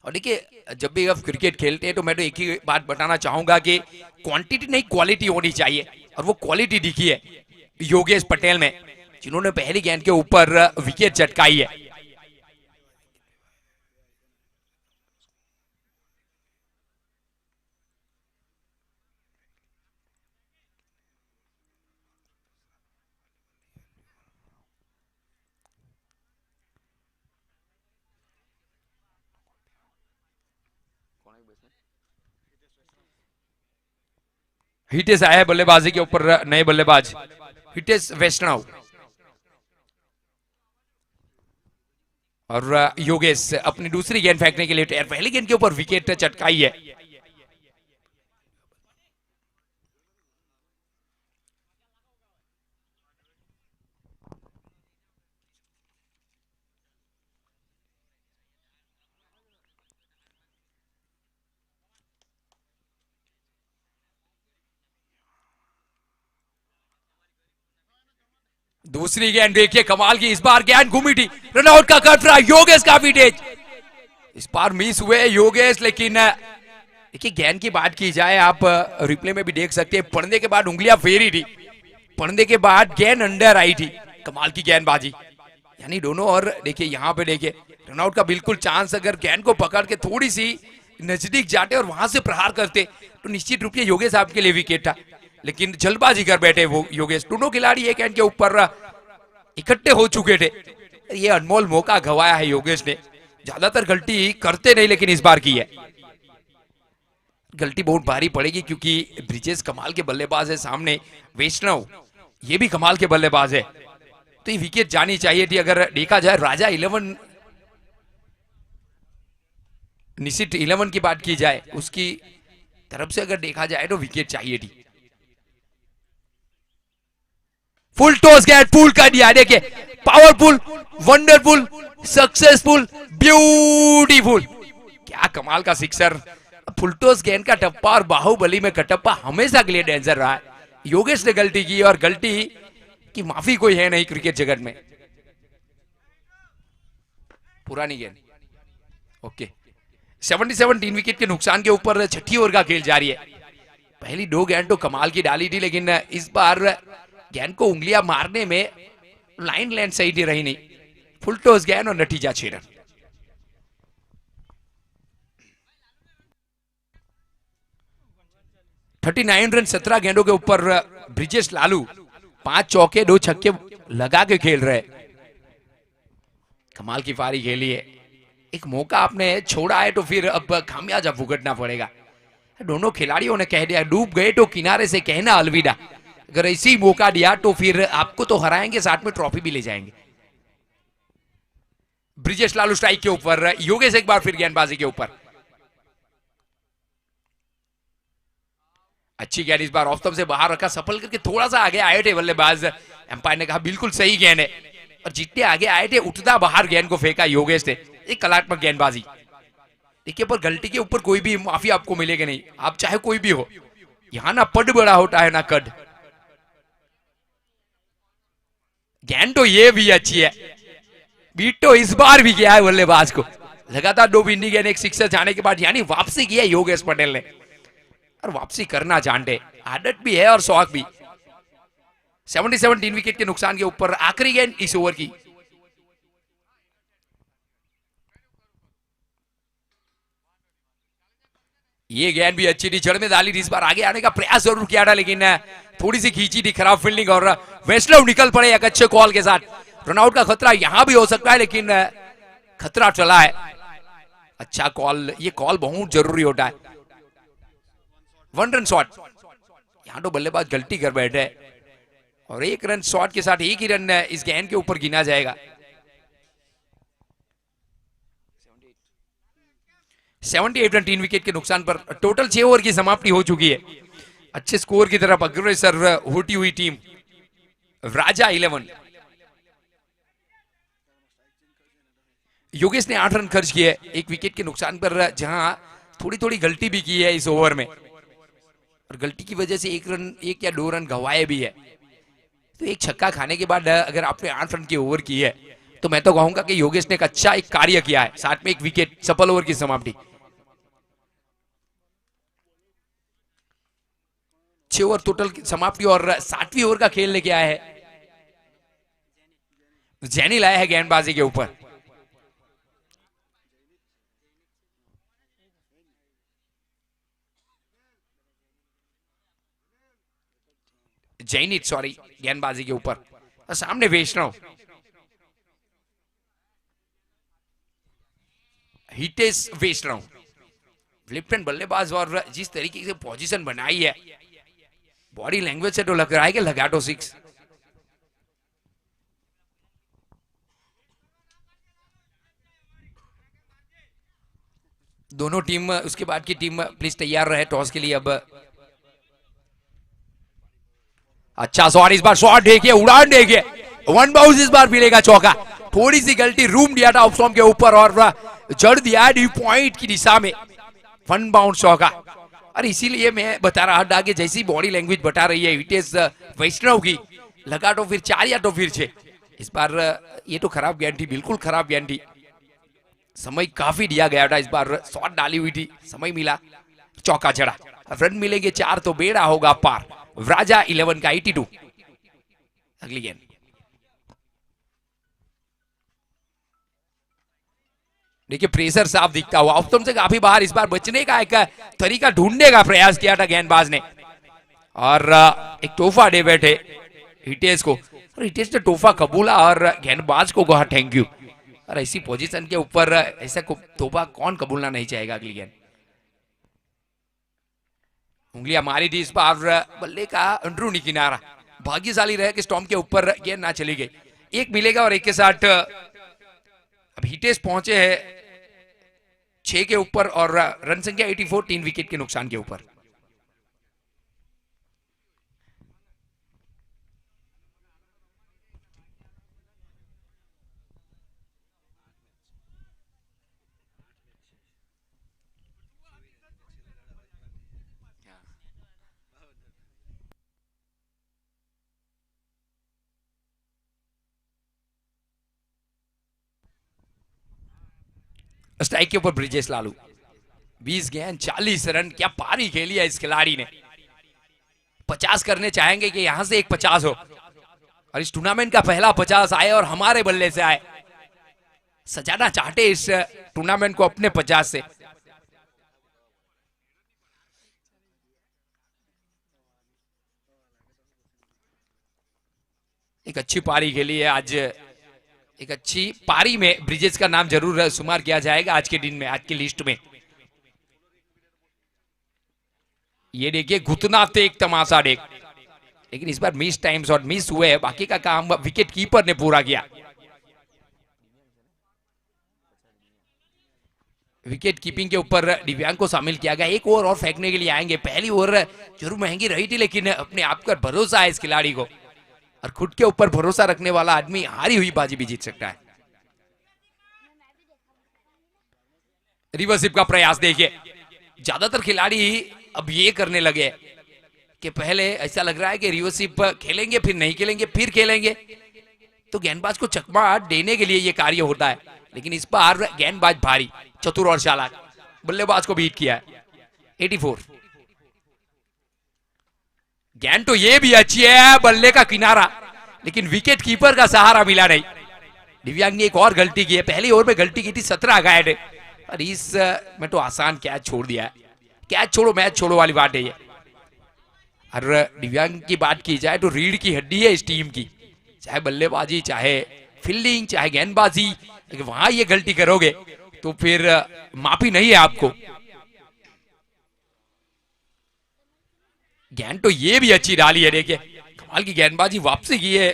और देखिए जब भी आप क्रिकेट खेलते हैं तो मैं तो एक ही बात बताना चाहूंगा कि क्वांटिटी नहीं क्वालिटी होनी चाहिए, और वो क्वालिटी दिखी है योगेश पटेल में, जिन्होंने पहली गेंद के ऊपर विकेट चटकाई है। हितेश आया है बल्लेबाजी के ऊपर, नए बल्लेबाज हितेश वैष्णव, और योगेश अपनी दूसरी गेंद फेंकने के लिए तैयार। पहली गेंद के ऊपर विकेट चटकाई है। दूसरी गेंद देखिए कमाल की, इस बार गेंद घूमी थी, रनआउट का खतरा, योगेश काफी तेज, इस बार मिस हुए योगेश। लेकिन देखिए गेंद की बात की जाए, आप रिप्ले में भी देख सकते हैं, पड़ने के बाद उंगलियां फेरी थी, पड़ने के बाद गेंद अंदर आई थी। कमाल की गेंदबाजी, यानी दोनों। और देखिए यहाँ पे देखिए रनआउट का बिल्कुल चांस, अगर गेंद को पकड़ के थोड़ी सी नजदीक जाते और वहां से प्रहार करते तो निश्चित रूप से योगेश साहब के लिए विकेट था, लेकिन जल्दबाजी कर बैठे वो योगेश। दोनों खिलाड़ी एक गेंद के ऊपर इकट्ठे हो चुके थे, ये अनमोल मौका गवाया है योगेश ने। ज्यादातर गलती करते नहीं, लेकिन इस बार की है। गलती बहुत भारी पड़ेगी क्योंकि ब्रिजेश कमाल के बल्लेबाज है, सामने वैष्णव ये भी कमाल के बल्लेबाज है, तो ये विकेट जानी चाहिए थी। अगर देखा जाए राजा 11, निशित 11 की बात की जाए, उसकी तरफ से अगर देखा जाए तो विकेट चाहिए थी। फुल टॉस गेंद पुल कर दिया, देखिए पावरफुल, वंडरफुल, सक्सेसफुल, ब्यूटीफुल, क्या कमाल का सिक्सर। फुल टॉस गेंद का टप्पा और बाहुबली में कटप्पा हमेशा के लिए डेंजर रहा है। योगेश ने गलती की और गलती की माफी कोई है नहीं क्रिकेट जगत में। पुरानी गेंद, ओके। 77 3 विकेट के नुकसान के ऊपर छठी ओवर का खेल जारी है। पहली 2 गेंद तो कमाल की डाली थी, लेकिन इस बार गेंद को उंगलियां मारने में लाइन लेंथ सही नहीं रही, नहीं। फुल टॉस गेंद और नतीजा 6 रन। $39 रन 17 गेंदों के ऊपर ब्रिजेश लालू 5 चौके 2 छक्के लगा के खेल रहे, कमाल की पारी खेली है। एक मौका आपने छोड़ा है तो फिर अब खामियाजा भुगतना पड़ेगा। दोनों खिलाड़ियों ने कह दिया डूब गए तो किनारे से कहना अलविदा, अगर ऐसी मौका दिया तो फिर आपको तो हराएंगे, साथ में ट्रॉफी भी ले जाएंगे। ब्रिजेश लालू स्ट्राइक के ऊपर, योगेश एक बार फिर गेंदबाजी के ऊपर, अच्छी गेंद इस बार ऑफ स्टंप से बाहर रखा, सफल करके थोड़ा सा आगे आए थे बल्लेबाज। एम्पायर ने कहा बिल्कुल सही गेंद है, और जितने आगे आए थे उतना बाहर गेंद को फेंका योगेश ने। एक कलात्मक गेंदबाजी। देखिए पर गलती के ऊपर कोई भी माफी आपको मिलेगी नहीं, आप चाहे कोई भी हो। यहां ना पड बड़ा होता है ना कड। गेंद तो ये भी अच्छी है, बीट तो इस बार भी किया है बल्लेबाज को। लगातार 2 बिंदी गेंद, एक सिक्सर जाने के बाद यानी वापसी की है योगेश पटेल ने, और वापसी करना जानते, आदत भी है और शौक भी। 77 3 विकेट के नुकसान के ऊपर आखिरी गेंद इस ओवर की। ये गेंद भी अच्छी थी, जड़ में डाली थी, इस बार आगे आने का प्रयास जरूर किया था, लेकिन थोड़ी सी खींची थी, खराब फील्डिंग, और वैष्णव निकल पड़े एक अच्छे कॉल के साथ। रनआउट का खतरा यहां भी हो सकता है, लेकिन खतरा चला है। अच्छा कॉल, ये कॉल बहुत जरूरी होता है। 1 रन शॉट, यहां तो बल्लेबाज गलती कर बैठे, और 1 रन शॉट के साथ 1 ही रन इस गेंद के ऊपर गिना जाएगा। 78 रन 3 विकेट के नुकसान पर टोटल 6 ओवर की समाप्ति हो चुकी है। अच्छे स्कोर की तरफ अग्रसर होती हुई टीम राजा 11। योगेश ने 8 रन खर्च किए 1 विकेट के नुकसान पर, जहां थोड़ी थोड़ी गलती भी की है इस ओवर में, और गलती की वजह से 1 या 2 रन गंवाए भी है। तो एक छक्का खाने के बाद अगर आपने 8 रन की ओवर की है, तो मैं तो कहूंगा कि योगेश ने एक अच्छा एक कार्य किया है, साथ में 1 विकेट, सफल ओवर की समाप्ति। 6 ओवर टोटल की समाप्ति, और 7वीं ओवर का खेल लेके आया है जैनी, लाया है गेंदबाजी के ऊपर। जैनित सॉरी, गेंदबाजी के ऊपर, सामने वैष्णव। हितेश वैष्णव लेफ्ट हैंड बल्लेबाज, और जिस तरीके से पोजीशन बनाई है, बॉडी लैंग्वेज से तो लग रहा है कि लगा तो 6। दोनों टीम, उसके बाद की टीम प्लीज तैयार रहे टॉस के लिए। अब अच्छा शॉट, इस बार शॉट देखिए, उड़ान देखिए, 1 बाउंस इस बार मिलेगा चौका। थोड़ी सी गलती, रूम दिया था ऑफ के ऊपर और जड़ दिया ड्यू पॉइंट की दिशा में, 1 बाउंस चौका। और इसीलिए मैं बता रहा था कि जैसी बॉडी लैंग्वेज बता रही है हितेश वैष्णव की, लगा तो फिर 4 या तो फिर 6। इस बार ये तो खराब गेंद थी, बिल्कुल खराब गेंद थी, समय काफी दिया गया था, इस बार शॉट डाली हुई थी, समय मिला, चौका चढ़ा। रन मिलेंगे 4 तो बेड़ा होगा पार। राजा 11 का 82। अगली गेंद, देखिए प्रेशर साफ दिखता हुआ, ऑफ से काफी बाहर, इस बार बचने का एक तरीका ढूंढने का प्रयास किया था गेंदबाज ने, और एक तोहफा दे बैठे हितेश को, और हितेश ने तोहफा कबूला और गेंदबाज को कहा थैंक यू। और ऐसी पोजीशन के ऊपर ऐसा तोहफा कौन कबूलना नहीं चाहेगा। अगली गेंद, उंगलियां मारी थी इस बार बल्ले का अंदरूनी किनारा, भाग्यशाली रहे कि स्टॉम्प के ऊपर गेंद ना चली गई। 1 मिलेगा, और 1 के साथ अब हितेश पहुंचे हैं 6 के ऊपर, और रन संख्या 84 3 विकेट के नुकसान के ऊपर। स्ट्राइक के ऊपर ब्रिजेश लालू, 20 गेंद 40 रन, क्या पारी खेली है इस खिलाड़ी ने। 50 करने चाहेंगे कि यहां से एक 50 हो, और इस टूर्नामेंट का पहला 50 आए और हमारे बल्ले से आए। सजाना चाहते इस टूर्नामेंट को अपने 50 से। एक अच्छी पारी खेली है आज, एक अच्छी पारी में ब्रिजेस का नाम जरूर शुमार किया जाएगा आज के दिन में, आज की लिस्ट में। ये देखिए घुटना टेक तमाशा देख, लेकिन इस बार मिस टाइम्स और मिस हुए, बाकी का काम विकेट कीपर ने पूरा किया। विकेट कीपिंग के ऊपर दिव्यांग को शामिल किया गया। एक ओवर और फेंकने के लिए आएंगे। पहली ओवर जरूर महंगी रही थी, लेकिन अपने आप पर भरोसा है इस खिलाड़ी को, और खुद के ऊपर भरोसा रखने वाला आदमी हारी हुई बाजी भी जीत सकता है। रिवर्सिप का प्रयास देखिए, ज्यादातर खिलाड़ी अब ये करने लगे कि पहले ऐसा लग रहा है कि रिवर्सिप खेलेंगे फिर नहीं खेलेंगे फिर खेलेंगे, तो गेंदबाज को चकमा देने के लिए ये कार्य होता है। लेकिन इस बार गेंदबाज भारी, चतुर और चालाक, बल्लेबाज को बीट किया है। 84। गेंद तो ये भी अच्छी है, बल्ले का किनारा, लेकिन विकेट कीपर का सहारा मिला नहीं। दिव्यांग ने एक और गलती की है, पहली ओवर में गलती की थी, 17 गायड, और इस में तो आसान कैच छोड़ दिया है। कैच छोड़ो मैच छोड़ो वाली बात है ये। और दिव्यांग की बात की जाए तो रीढ़ की हड्डी है इस टीम की, चाहे बल्लेबाजी चाहे फील्डिंग चाहे गेंदबाजी, लेकिन वहां ये गलती करोगे तो फिर माफी नहीं है आपको। गेंद तो ये भी अच्छी डाली है, देखिए कमाल की गेंदबाजी, वापसी की है।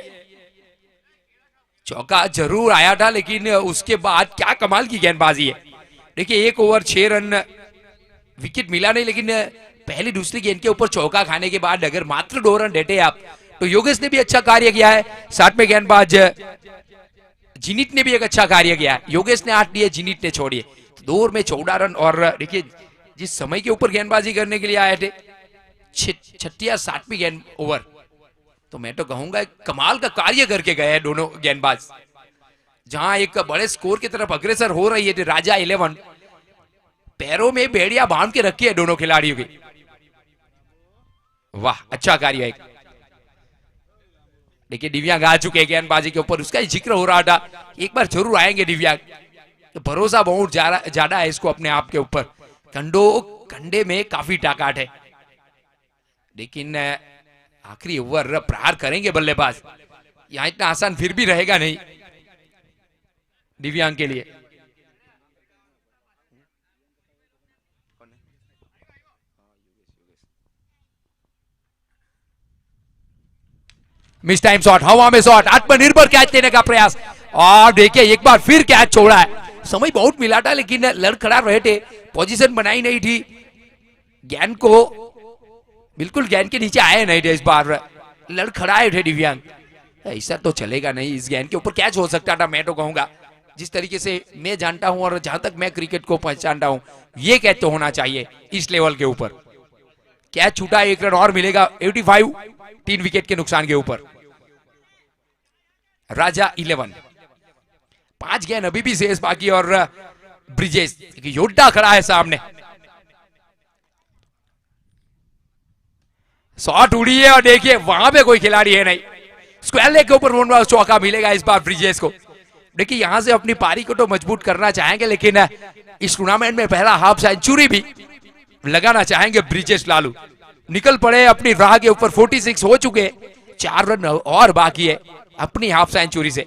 चौका जरूर आया था, लेकिन उसके बाद क्या कमाल की गेंदबाजी है। देखिए 1 ओवर 6 रन, विकेट मिला नहीं, लेकिन पहली दूसरी गेंद के ऊपर चौका खाने के बाद अगर मात्र 2 रन देते आप तो योगेश ने भी अच्छा कार्य किया है। साथ में गेंदबाज जिनित ने भी एक अच्छा कार्य किया है। योगेश ने 8 दिए, जिनित ने छोड़िए, तो 2 ओवर में 14 रन। और देखिए जिस समय के ऊपर गेंदबाजी करने के लिए आए थे, 6ठी या 7वीं गेंद ओवर, तो मैं तो कहूंगा कमाल का कार्य करके गए हैं दोनों गेंदबाज। जहां एक बड़े स्कोर की तरफ अग्रसर हो रही है राजा 11, पैरों में बेड़िया बांध के रखी है दोनों खिलाड़ियों की। वाह, अच्छा कार्य है। देखिए दिव्यांग आ चुके हैं गेंदबाजी के ऊपर, उसका ही जिक्र हो रहा था, एक बार जरूर आएंगे दिव्यांग। तो भरोसा बहुत ज्यादा है इसको अपने आप के ऊपर, कंडे में काफी ताकत है। लेकिन आखिरी ओवर प्रहार करेंगे बल्लेबाज, यहां इतना आसान फिर भी रहेगा नहीं दिव्यांग के लिए। मिस टाइम शॉट, हवा में शॉट, आत्मनिर्भर कैच लेने का प्रयास, और देखिए एक बार फिर कैच छोड़ा है। समय बहुत मिला था, लेकिन लड़खड़ा रहे थे, पोजीशन बनाई नहीं थी, गेंद को बिल्कुल गेंद के नीचे आए नहीं थे। इस बार लड़खड़ाए थे दिव्यांग, ऐसा तो चलेगा नहीं, इस गेंद के ऊपर कैच हो सकता था। मैं तो कहूंगा जिस तरीके से मैं जानता हूं और जहां तक मैं क्रिकेट को पहचानता हूं, ये कैच तो होना चाहिए इस लेवल के ऊपर। कैच छूटा, 1 रन और मिलेगा। 85, 3 विकेट के नुकसान के ऊपर। राजा 11, 5 गेंद अभी भी शेष बाकी, और ब्रिजेश योद्धा खड़ा है सामने। शॉट उड़ी है, और देखिए वहां पे कोई खिलाड़ी है नहीं, स्क्वायर लेग के ऊपर चौका मिलेगा इस बार ब्रिजेश को। देखिए यहां से अपनी पारी को तो मजबूत करना चाहेंगे, लेकिन इस टूर्नामेंट में पहला हाफ सेंचुरी भी लगाना चाहेंगे ब्रिजेश लालू। निकल पड़े अपनी राह के ऊपर, 46 हो चुके, 4 रन और बाकी है अपनी हाफ सेंचुरी से।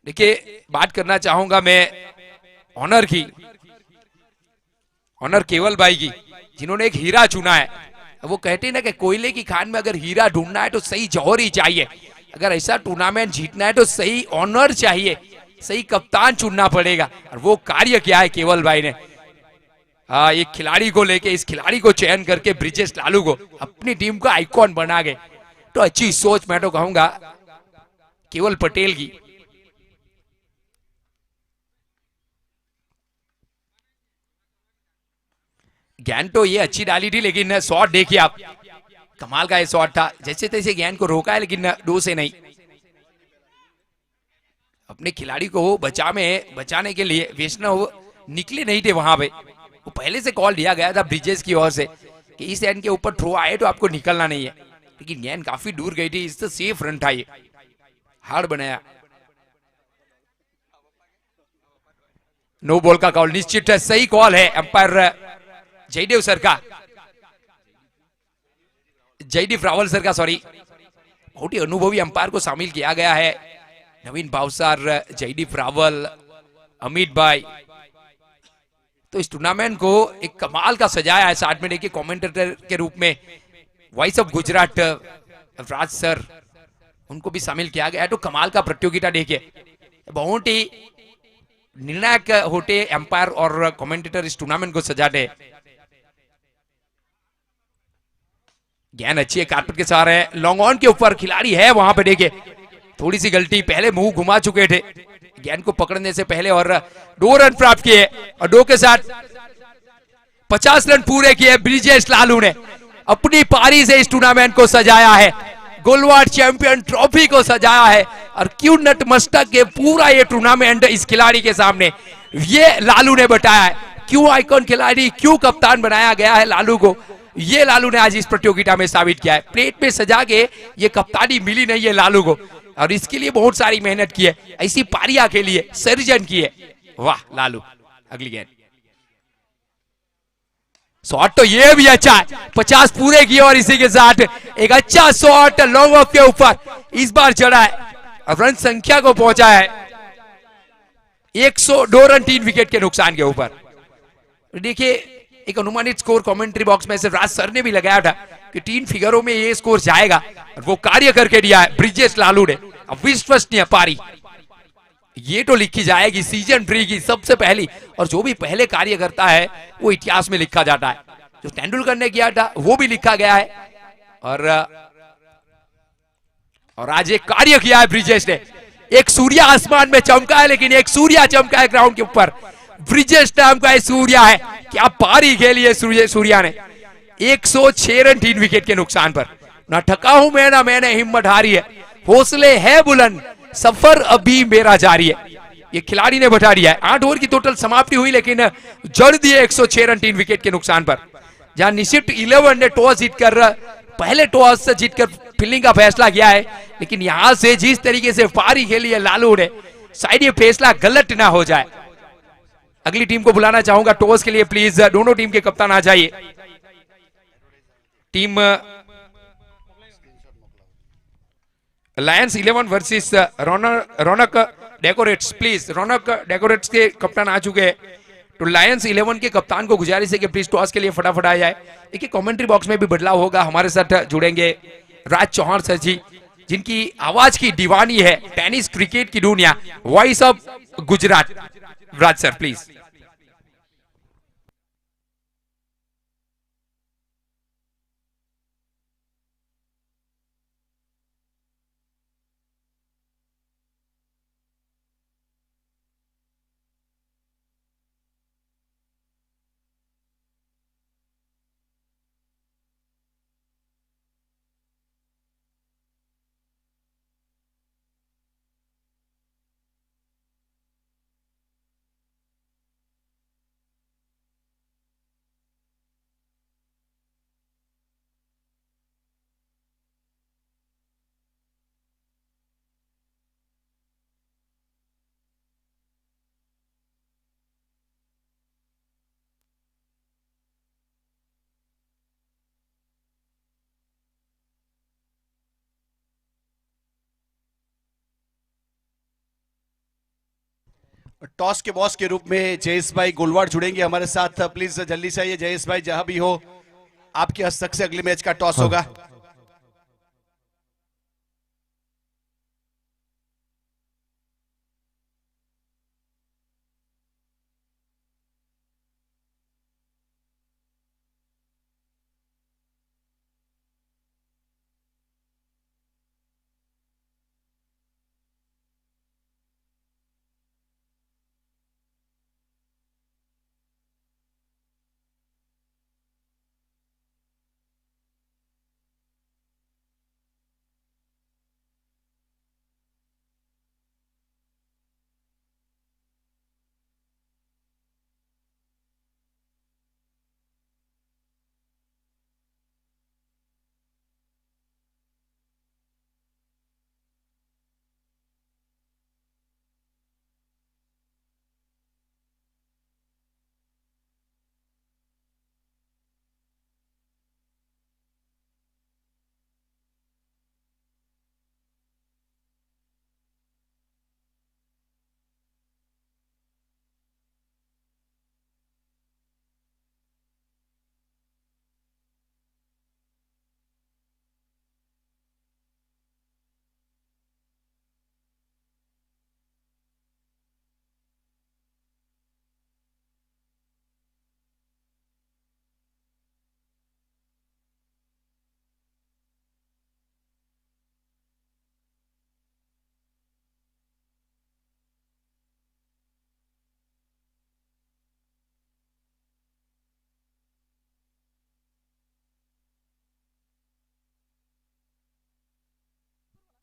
देखिए बात करना चाहूंगा मैं ऑनर की, ऑनर केवल भाई की, जिन्होंने एक हीरा चुना है। वो कहते हैं ना कि कोयले की खान में अगर हीरा ढूंढना है तो सही जौहर ही चाहिए, अगर ऐसा टूर्नामेंट जीतना है तो सही ऑनर चाहिए, सही कप्तान चुनना पड़ेगा। और वो कार्य किया है केवल भाई ने। एक खिलाड़ी को लेके, इस खिलाड़ी को चयन करके ब्रिजेश लालू को अपनी टीम का आइकॉन बना गए, तो अच्छी सोच मैं तो कहूंगा केवल पटेल की। गेंद तो ये अच्छी डाली थी, लेकिन शॉट देखिए आप, कमाल का ये शॉट था, जैसे तैसे गेंद को रोका है, लेकिन 2 से नहीं। अपने खिलाड़ी को बचाने के लिए वैष्णव निकले नहीं थे वहां पे, वो पहले से कॉल दिया गया था ब्रिजेश की ओर से कि इस एंड के ऊपर थ्रो आए तो आपको निकलना नहीं है, लेकिन गेंद काफी दूर गई थी, इससे सेफ रन था, ये हार्ड बनाया। नो बॉल का कॉल निश्चित है, सही कॉल है अंपायर जयदेव सर का। जयदीप रावल सर का, सॉरी, बहुत ही अनुभवी अंपायर को शामिल किया गया है। नवीन भावसार, जयदीप रावल, अमित भाई। तो इस टूर्नामेंट को एक कमाल का सजाया है। साथ में देखिए कमेंटेटर के रूप में voice of Gujarat Raj sir, उनको भी शामिल किया गया है। तो कमाल का प्रतियोगिता देखिए, बहुत ही निर्णायक होते एम्पायर और कमेंटेटर इस टूर्नामेंट को सजाते। ज्ञान अच्छी है, कारपेट के साथ है, लॉन्ग ऑन के ऊपर खिलाड़ी है वहां पे, देखिए थोड़ी सी गलती, पहले मुंह घुमा चुके थे ज्ञान को पकड़ने से पहले, और 2 रन प्राप्त किए और 2 के साथ 50 रन पूरे किए। ब्रिजेश लालू ने अपनी पारी से इस टूर्नामेंट को सजाया है, गोलवाड़ चैंपियन ट्रॉफी को सजाया है। और क्यों नतमस्तक के पूरा ये टूर्नामेंट इस खिलाड़ी के सामने, ये लालू ने बताया है क्यों आइकॉन खिलाड़ी, क्यों कप्तान बनाया गया है लालू को। ये लालू ने आज इस प्रतियोगिता में साबित किया है। प्लेट में सजा के ये कप्तानी मिली नहीं है लालू को, और इसके लिए बहुत सारी मेहनत की है, ऐसी पारियां के लिए सर्जन की है। वाह लालू। अगली गेंद, शॉट तो ये भी अच्छा है, 50 पूरे किए और इसी के साथ एक अच्छा शॉट लॉन्ग ऑफ के ऊपर इस बार चढ़ा है और रन संख्या को पहुंचा है 102 रन 3 विकेट के नुकसान के ऊपर। देखिए एक अनुमानित स्कोर कमेंट्री बॉक्स में से राज सर ने भी लगाया था कि 3 फिगरों में ये स्कोर जाएगा, और वो कार्य करके दिया है ब्रिजेश लालू ने। अविश्वसनीय पारी ये तो लिखी जाएगी सीजन 3 की सबसे पहली, और जो भी पहले कार्य करता है वो इतिहास में लिखा जाता है। जो तेंदुलकर ने किया था वो भी लिखा गया है, और आज एक कार्य किया है ब्रिजेश ने। एक सूर्य आसमान में चमका है, लेकिन एक सूर्य चमका है ग्राउंड के ऊपर, ब्रिजेश नाम का सूर्य है। क्या पारी खेली है सूर्या ने, 106 रन 3 विकेट के नुकसान पर। ना थका हूं मैं, ना मैंने हिम्मत हारी है, हौसले है बुलंद, सफर अभी मेरा जारी है, ये खिलाड़ी ने बता दिया है। 8 ओवर की टोटल समाप्ति हुई, लेकिन जड़ दिए 106 रन 3 विकेट के नुकसान पर। जहां निशित 11 ने टॉस जीतकर, पहले टॉस से जीतकर फील्डिंग का फैसला किया है, लेकिन यहां से जिस तरीके से पारी खेली है लालू ने, शायद ये फैसला गलत ना हो जाए। अगली टीम को बुलाना चाहूंगा टॉस के लिए, प्लीज दोनों टीम के कप्तान आ जाइए। Team lions 11 versus Raunak decorates, please Raunak decorates के कप्तान आ चुके हैं। तो लायंस 11 के कप्तान को गुजारिश है कि प्लीज टॉस के लिए फटाफट आ जाए। देखिए कमेंट्री बॉक्स में भी बदलाव होगा, हमारे साथ जुड़ेंगे राज चौहान सर जी, जिनकी आवाज की दीवानी है टेनिस क्रिकेट की दुनिया, voice of Gujarat. Raj sir please. Toss के बॉस के रूप में जयेश भाई गोलवाड़ जुड़ेंगे हमारे साथ, प्लीज जल्दी से आइए जयेश भाई, जहां भी हो आपके हस्तक से अगले मैच का टॉस होगा।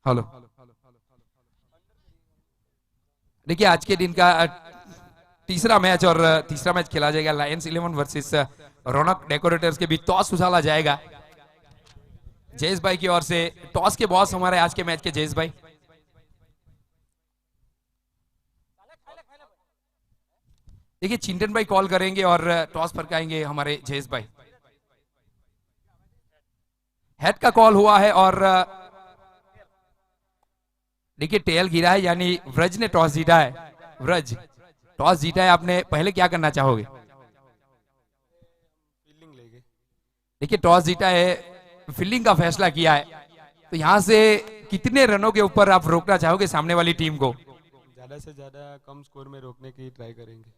हेलो। देखिए आज के दिन का तीसरा मैच और तीसरा मैच खेला जाएगा लायंस 11 वर्सेस रौनक डेकोरेटर्स के बीच। टॉस उछाला जाएगा जयेश भाई की ओर से। टॉस के बॉस हमारे आज के मैच के जयेश भाई। देखिए चिंटन भाई कॉल करेंगे और टॉस फरकाएंगे हमारे जयेश भाई। हेड का कॉल हुआ है और देखिए टेल गिरा है, यानी व्रज ने टॉस जीता है। व्रज टॉस जीता है आपने, पहले क्या करना चाहोगे? फील्डिंग लेंगे। देखिए टॉस जीता है, फील्डिंग का फैसला किया है, तो यहां से कितने रनों के ऊपर आप रोकना चाहोगे सामने वाली टीम को? ज्यादा से ज्यादा कम स्कोर में रोकने की ट्राई करेंगे।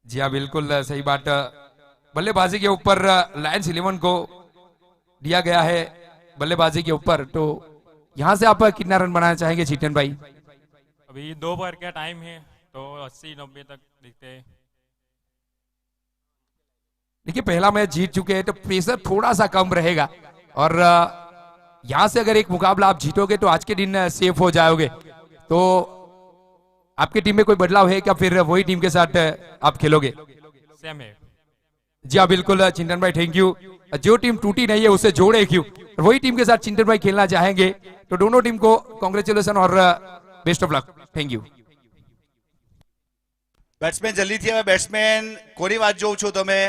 जी हाँ बिल्कुल सही बात। बल्लेबाजी के ऊपर लायंस 11 को दिया गया है बल्लेबाजी के ऊपर, तो यहां से आप कितना रन बनाना चाहेंगे चिंटन भाई? अभी 2 ओवर का टाइम है तो 80-90 तक दिखते हैं। देखिए पहला मैच जीत चुके हैं तो प्रेशर थोड़ा सा कम रहेगा, और यहां से अगर एक मुकाबला आप जीतोगे तो आज के दिन सेफ हो जाओगे। तो आपकी टीम में कोई बदलाव है क्या, फिर वही टीम के साथ आप खेलोगे? सेम है। जी हाँ बिल्कुल चिंटन भाई, थैंक यू। जो टीम टूटी नहीं है उसे जोड़े क्यों, वही टीम के साथ चिंटन भाई खेलना चाहेंगे, तो दोनों टीम को कांग्रेचुलेशन और best of luck. Thank you. Batsman જલ્દીથી હવે બેટ્સમેન કોની વાત જોઉં છો તમે?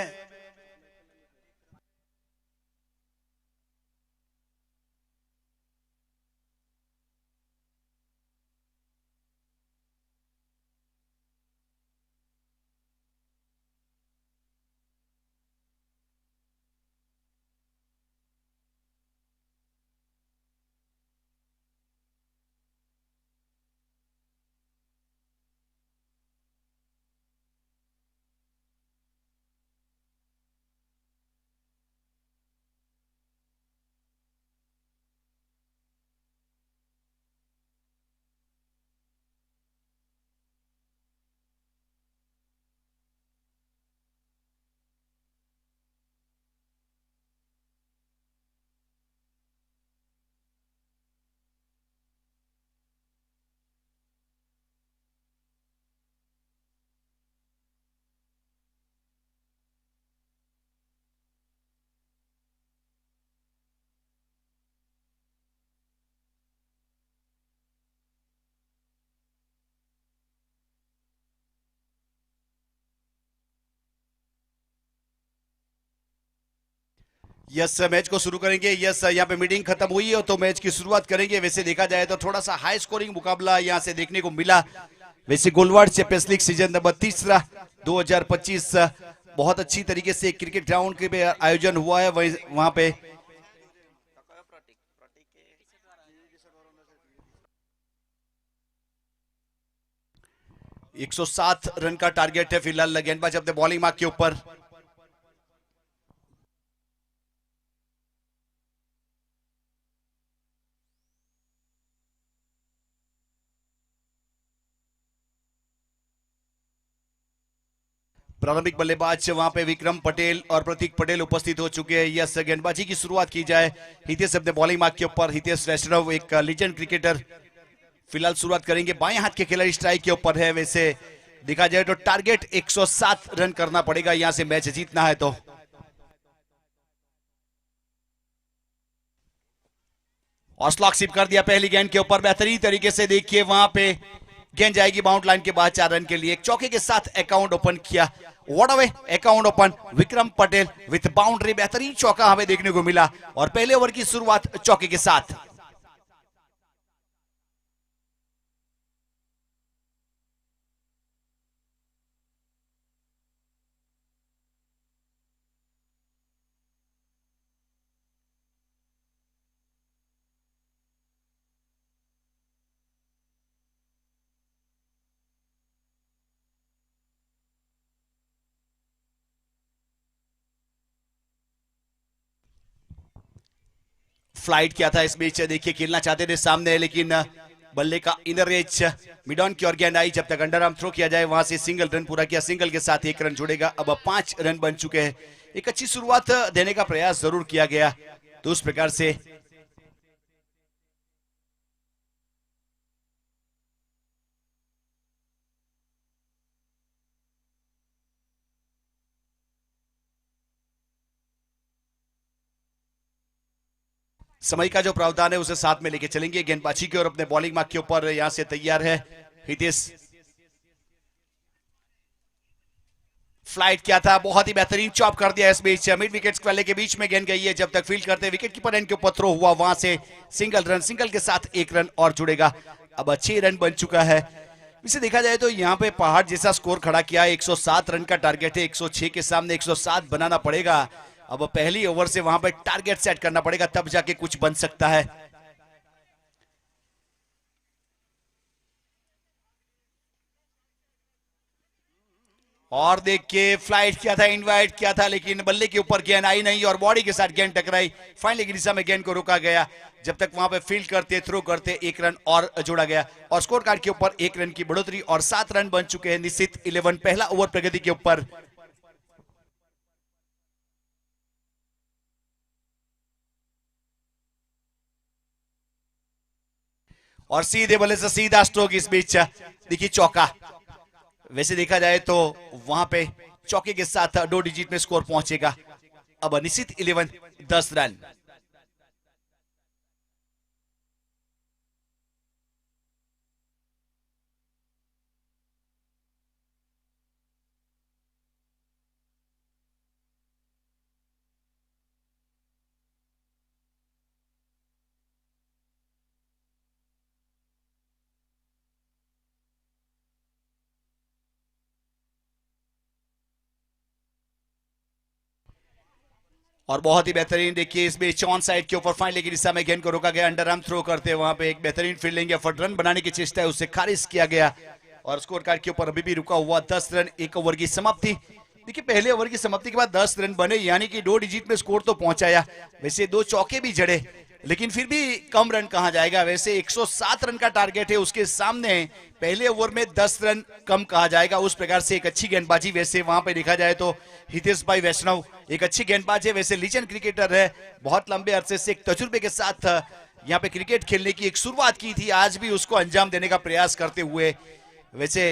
यस मैच को शुरू करेंगे। यस यहाँ पे मीटिंग खत्म हुई है तो मैच की शुरुआत करेंगे। वैसे देखा जाए तो थोड़ा सा हाई स्कोरिंग मुकाबला यहाँ से देखने को मिला। वैसे Golwad champions league season number 2025 बहुत अच्छी तरीके से क्रिकेट ग्राउंड के पे आयोजन हुआ है। वहां पे 107 रन का टारगेट है फिलहाल। गेंदबाज अपने बॉलिंग मार्क के ऊपर। प्रारंभिक बल्लेबाज वहां पे विक्रम पटेल और प्रतीक पटेल उपस्थित हो चुके हैं। यस गेंदबाजी की शुरुआत की जाए। हितेश अपने बॉलिंग मार्क के ऊपर। हितेश वैष्णव एक लीजेंड क्रिकेटर फिलहाल शुरुआत करेंगे। बाएं हाथ के खिलाड़ी स्ट्राइक के ऊपर है। वैसे देखा जाए तो टारगेट 107 रन करना पड़ेगा यहां से मैच जीतना है तो। और स्लॉक सिप कर दिया पहली गेंद के ऊपर बेहतरीन तरीके से। देखिए वहां पे गेंद जाएगी बाउंड लाइन के बाद 4 रन के लिए। एक चौके के साथ अकाउंट ओपन किया। What away account open Vikram Patel with boundary. बेहतरीन चौका हमें देखने को मिला और पहले ओवर की शुरुआत चौके के साथ। फ्लाइट किया था इस बीच। देखिए खेलना चाहते थे सामने, लेकिन बल्ले का इनर एज मिड ऑन की ओर गेंद आई। जब तक अंडर आर्म थ्रो किया जाए वहां से सिंगल रन पूरा किया। सिंगल के साथ 1 रन जुड़ेगा। अब 5 रन बन चुके हैं। एक अच्छी शुरुआत देने का प्रयास जरूर किया गया, तो उस प्रकार से समय का जो प्रावधान है उसे साथ में लेके चलेंगे। गेंदबाजी की और अपने बॉलिंग मार्क के ऊपर यहां से तैयार है हितेश। फ्लाइट क्या था, बहुत ही बेहतरीन चॉप कर दिया इस बीच। मिड विकेट स्क्वेले के बीच में गेंद गई है, जब तक फील्ड करते विकेट कीपर एंड के ऊपर थ्रो हुआ, वहां से सिंगल रन, सिंगल के साथ एक रन और जुड़ेगा। अब 6 रन बन चुका है। इसे देखा जाए तो यहाँ पे पहाड़ जैसा स्कोर खड़ा किया है। 107 रन का टारगेट है, 106 के सामने 107 बनाना पड़ेगा। अब पहली ओवर से वहां पे टारगेट सेट करना पड़ेगा, तब जाके कुछ बन सकता है। और देखिए फ्लाइट क्या था, इनवाइट क्या था, लेकिन बल्ले के ऊपर गेंद आई नहीं और बॉडी के साथ गेंद टकराई। फाइनली की दिशा में गेंद को रोका गया, जब तक वहां पे फील्ड करते थ्रो करते एक रन और जोड़ा गया और स्कोर कार्ड के ऊपर एक रन की बढ़ोतरी और 7 रन बन चुके हैं। निश्चित 11 पहला ओवर प्रगति के ऊपर। और सीधे बल्ले से सीधा स्ट्रोक इस बीच, देखिए चौका। वैसे देखा जाए तो वहां पे चौके के साथ 2 डिजिट में स्कोर पहुंचेगा। अब निश्चित 11 10 रन। और बहुत ही बेहतरीन देखिए इस बीच ऑन साइड के ऊपर फाइनली की दिशा में गेंद को रोका गया। अंडर आर्म थ्रो करते वहां पे एक बेहतरीन फील्डिंग एफर्ट, रन बनाने की चेष्टा है उसे खारिज किया गया और स्कोर कार्ड के ऊपर अभी भी रुका हुआ 10 रन। एक ओवर की समाप्ति। देखिए पहले ओवर की समाप्ति के बाद 10 रन बने, यानी कि 2 डिजिट में स्कोर तो पहुंचाया। वैसे 2 चौके भी जड़े, लेकिन फिर भी कम रन कहा जाएगा। वैसे 107 रन का टारगेट है, उसके सामने पहले ओवर में 10 रन कम कहा जाएगा। उस प्रकार से एक अच्छी गेंदबाजी। वैसे वहां पे देखा जाए तो हितेश भाई वैष्णव एक अच्छी गेंदबाज है, वैसे लीजेंड क्रिकेटर है, बहुत लंबे अरसे से एक तजुर्बे के साथ यहाँ पे क्रिकेट खेलने की एक शुरुआत की थी, आज भी उसको अंजाम देने का प्रयास करते हुए। वैसे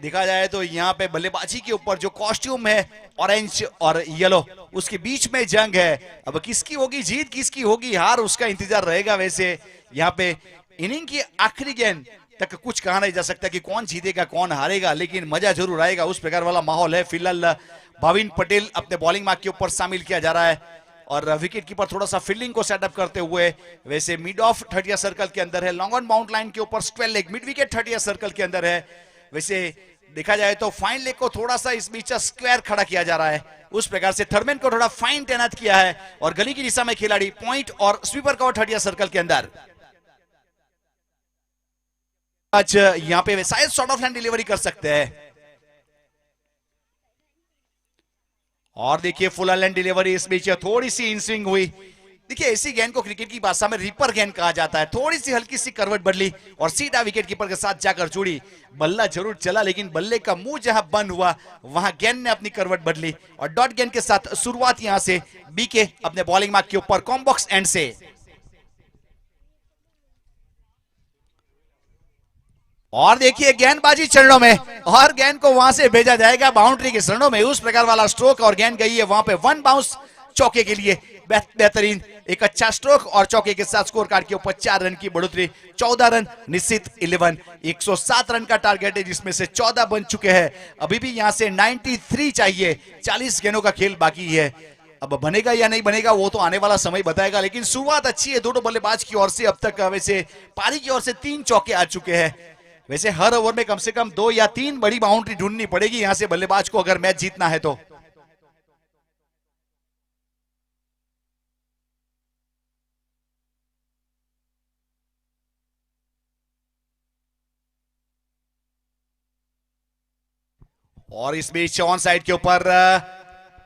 देखा जाए तो यहाँ पे बल्लेबाजी के ऊपर जो कॉस्ट्यूम है ऑरेंज और येलो, उसके बीच में जंग है। अब किसकी होगी जीत, किसकी होगी हार, उसका इंतजार रहेगा। वैसे यहाँ पे इनिंग की आखिरी गेंद तक कुछ कहा नहीं जा सकता कि कौन जीतेगा कौन हारेगा, लेकिन मजा जरूर आएगा, उस प्रकार वाला माहौल है। फिलहाल भाविन पटेल अपने बॉलिंग मार्क के ऊपर शामिल किया जा रहा है और विकेट कीपर थोड़ा सा फील्डिंग को सेटअप करते हुए। वैसे मिड ऑफ 30 सर्कल के अंदर है, लॉन्ग ऑन बाउंड लाइन के ऊपर square leg, mid wicket 30 circle के अंदर है। वैसे देखा जाए तो फाइन लेग को थोड़ा सा इस बीच स्क्वायर खड़ा किया जा रहा है, उस प्रकार से थर्डमैन को थोड़ा फाइन तैनात किया है और गली की दिशा में खिलाड़ी पॉइंट और स्वीपर का 30 सर्कल के अंदर। आज यहां पे शायद शॉर्ट ऑफ हैंड डिलीवरी कर सकते हैं और देखिए फुल हैंड डिलीवरी इस बीच थोड़ी सी इन स्विंग हुई। देखिए ऐसी गेंद को क्रिकेट की भाषा में रिपर गेंद कहा जाता है, थोड़ी सी हल्की सी करवट बदली और सीधा विकेट कीपर के साथ जाकर जुड़ी। बल्ला जरूर चला, लेकिन बल्ले का मुंह जहां बंद हुआ वहां गेंद ने अपनी करवट बदली और डॉट गेंद के साथ शुरुआत यहां से बीके अपने बॉलिंग मार्क के ऊपर कॉम्बॉक्स एंड से। और देखिए गेंदबाजी चरणों में और गेंद को वहां से भेजा जाएगा बाउंड्री के चरणों में, उस प्रकार वाला स्ट्रोक और गेंद गई है वहां पे 1 बाउंस चौके के लिए। बेहतरीन एक अच्छा स्ट्रोक और चौके के साथ स्कोर कार्ड के ऊपर 4 रन की बढ़ोतरी, 14 रन निश्चित 11। 107 रन का टारगेट है जिसमें से 14 बन चुके हैं। अभी भी यहां से 93 चाहिए, 40 गेंदों का खेल बाकी है। अब बनेगा या नहीं बनेगा वो तो आने वाला समय बताएगा, लेकिन शुरुआत अच्छी है दोनों बल्लेबाज की ओर से। अब तक वैसे पारी की ओर से 3 चौके आ चुके हैं। वैसे हर ओवर में कम से कम 2 या 3 बड़ी बाउंड्री ढूंढनी पड़ेगी यहां से बल्लेबाज को अगर मैच जीतना है तो। और इस बीच ऑन साइड के ऊपर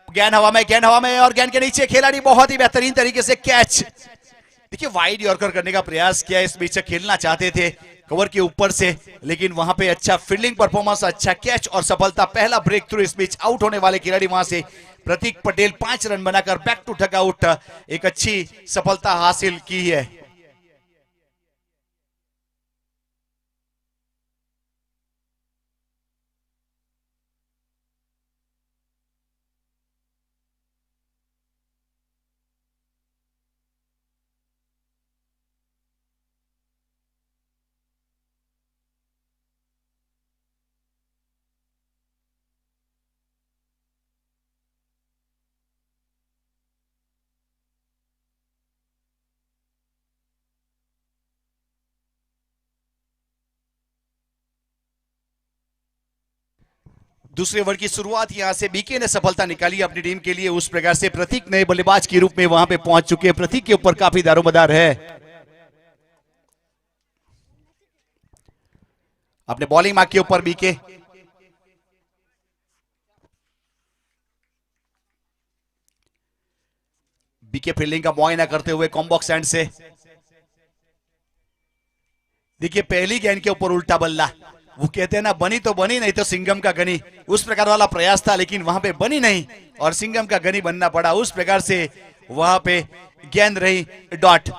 गेंद हवा में, गेंद हवा में और गेंद के नीचे खिलाड़ी बहुत ही बेहतरीन तरीके से कैच। देखिए वाइड यॉर्कर करने का प्रयास किया, इस बीच खेलना चाहते थे कवर के ऊपर से, लेकिन वहां पे अच्छा फील्डिंग परफॉर्मेंस, अच्छा कैच और सफलता, पहला ब्रेक थ्रू। इस बीच आउट होने वाले खिलाड़ी वहां से प्रतीक पटेल 5 रन बनाकर बैक टू डग आउट एक अच्छी सफलता हासिल की है। दूसरे ओवर की शुरुआत यहां से बीके ने सफलता निकाली अपनी टीम के लिए। उस प्रकार से प्रतीक नए बल्लेबाज के रूप में वहां पे पहुंच चुके हैं। प्रतीक के ऊपर काफी दारोमदार है। अपने बॉलिंग मार्क के ऊपर बीके, बीके फील्डिंग का मुआयना करते हुए कॉम्बॉक्स एंड से। देखिए पहली गेंद के ऊपर उल्टा बल्ला, वो कहते हैं ना बनी तो बनी नहीं तो सिंघम का गनी, उस प्रकार वाला प्रयास था लेकिन वहां पे बनी नहीं और सिंघम का गनी बनना पड़ा। उस प्रकार से वहां पे गेंद रही डॉट।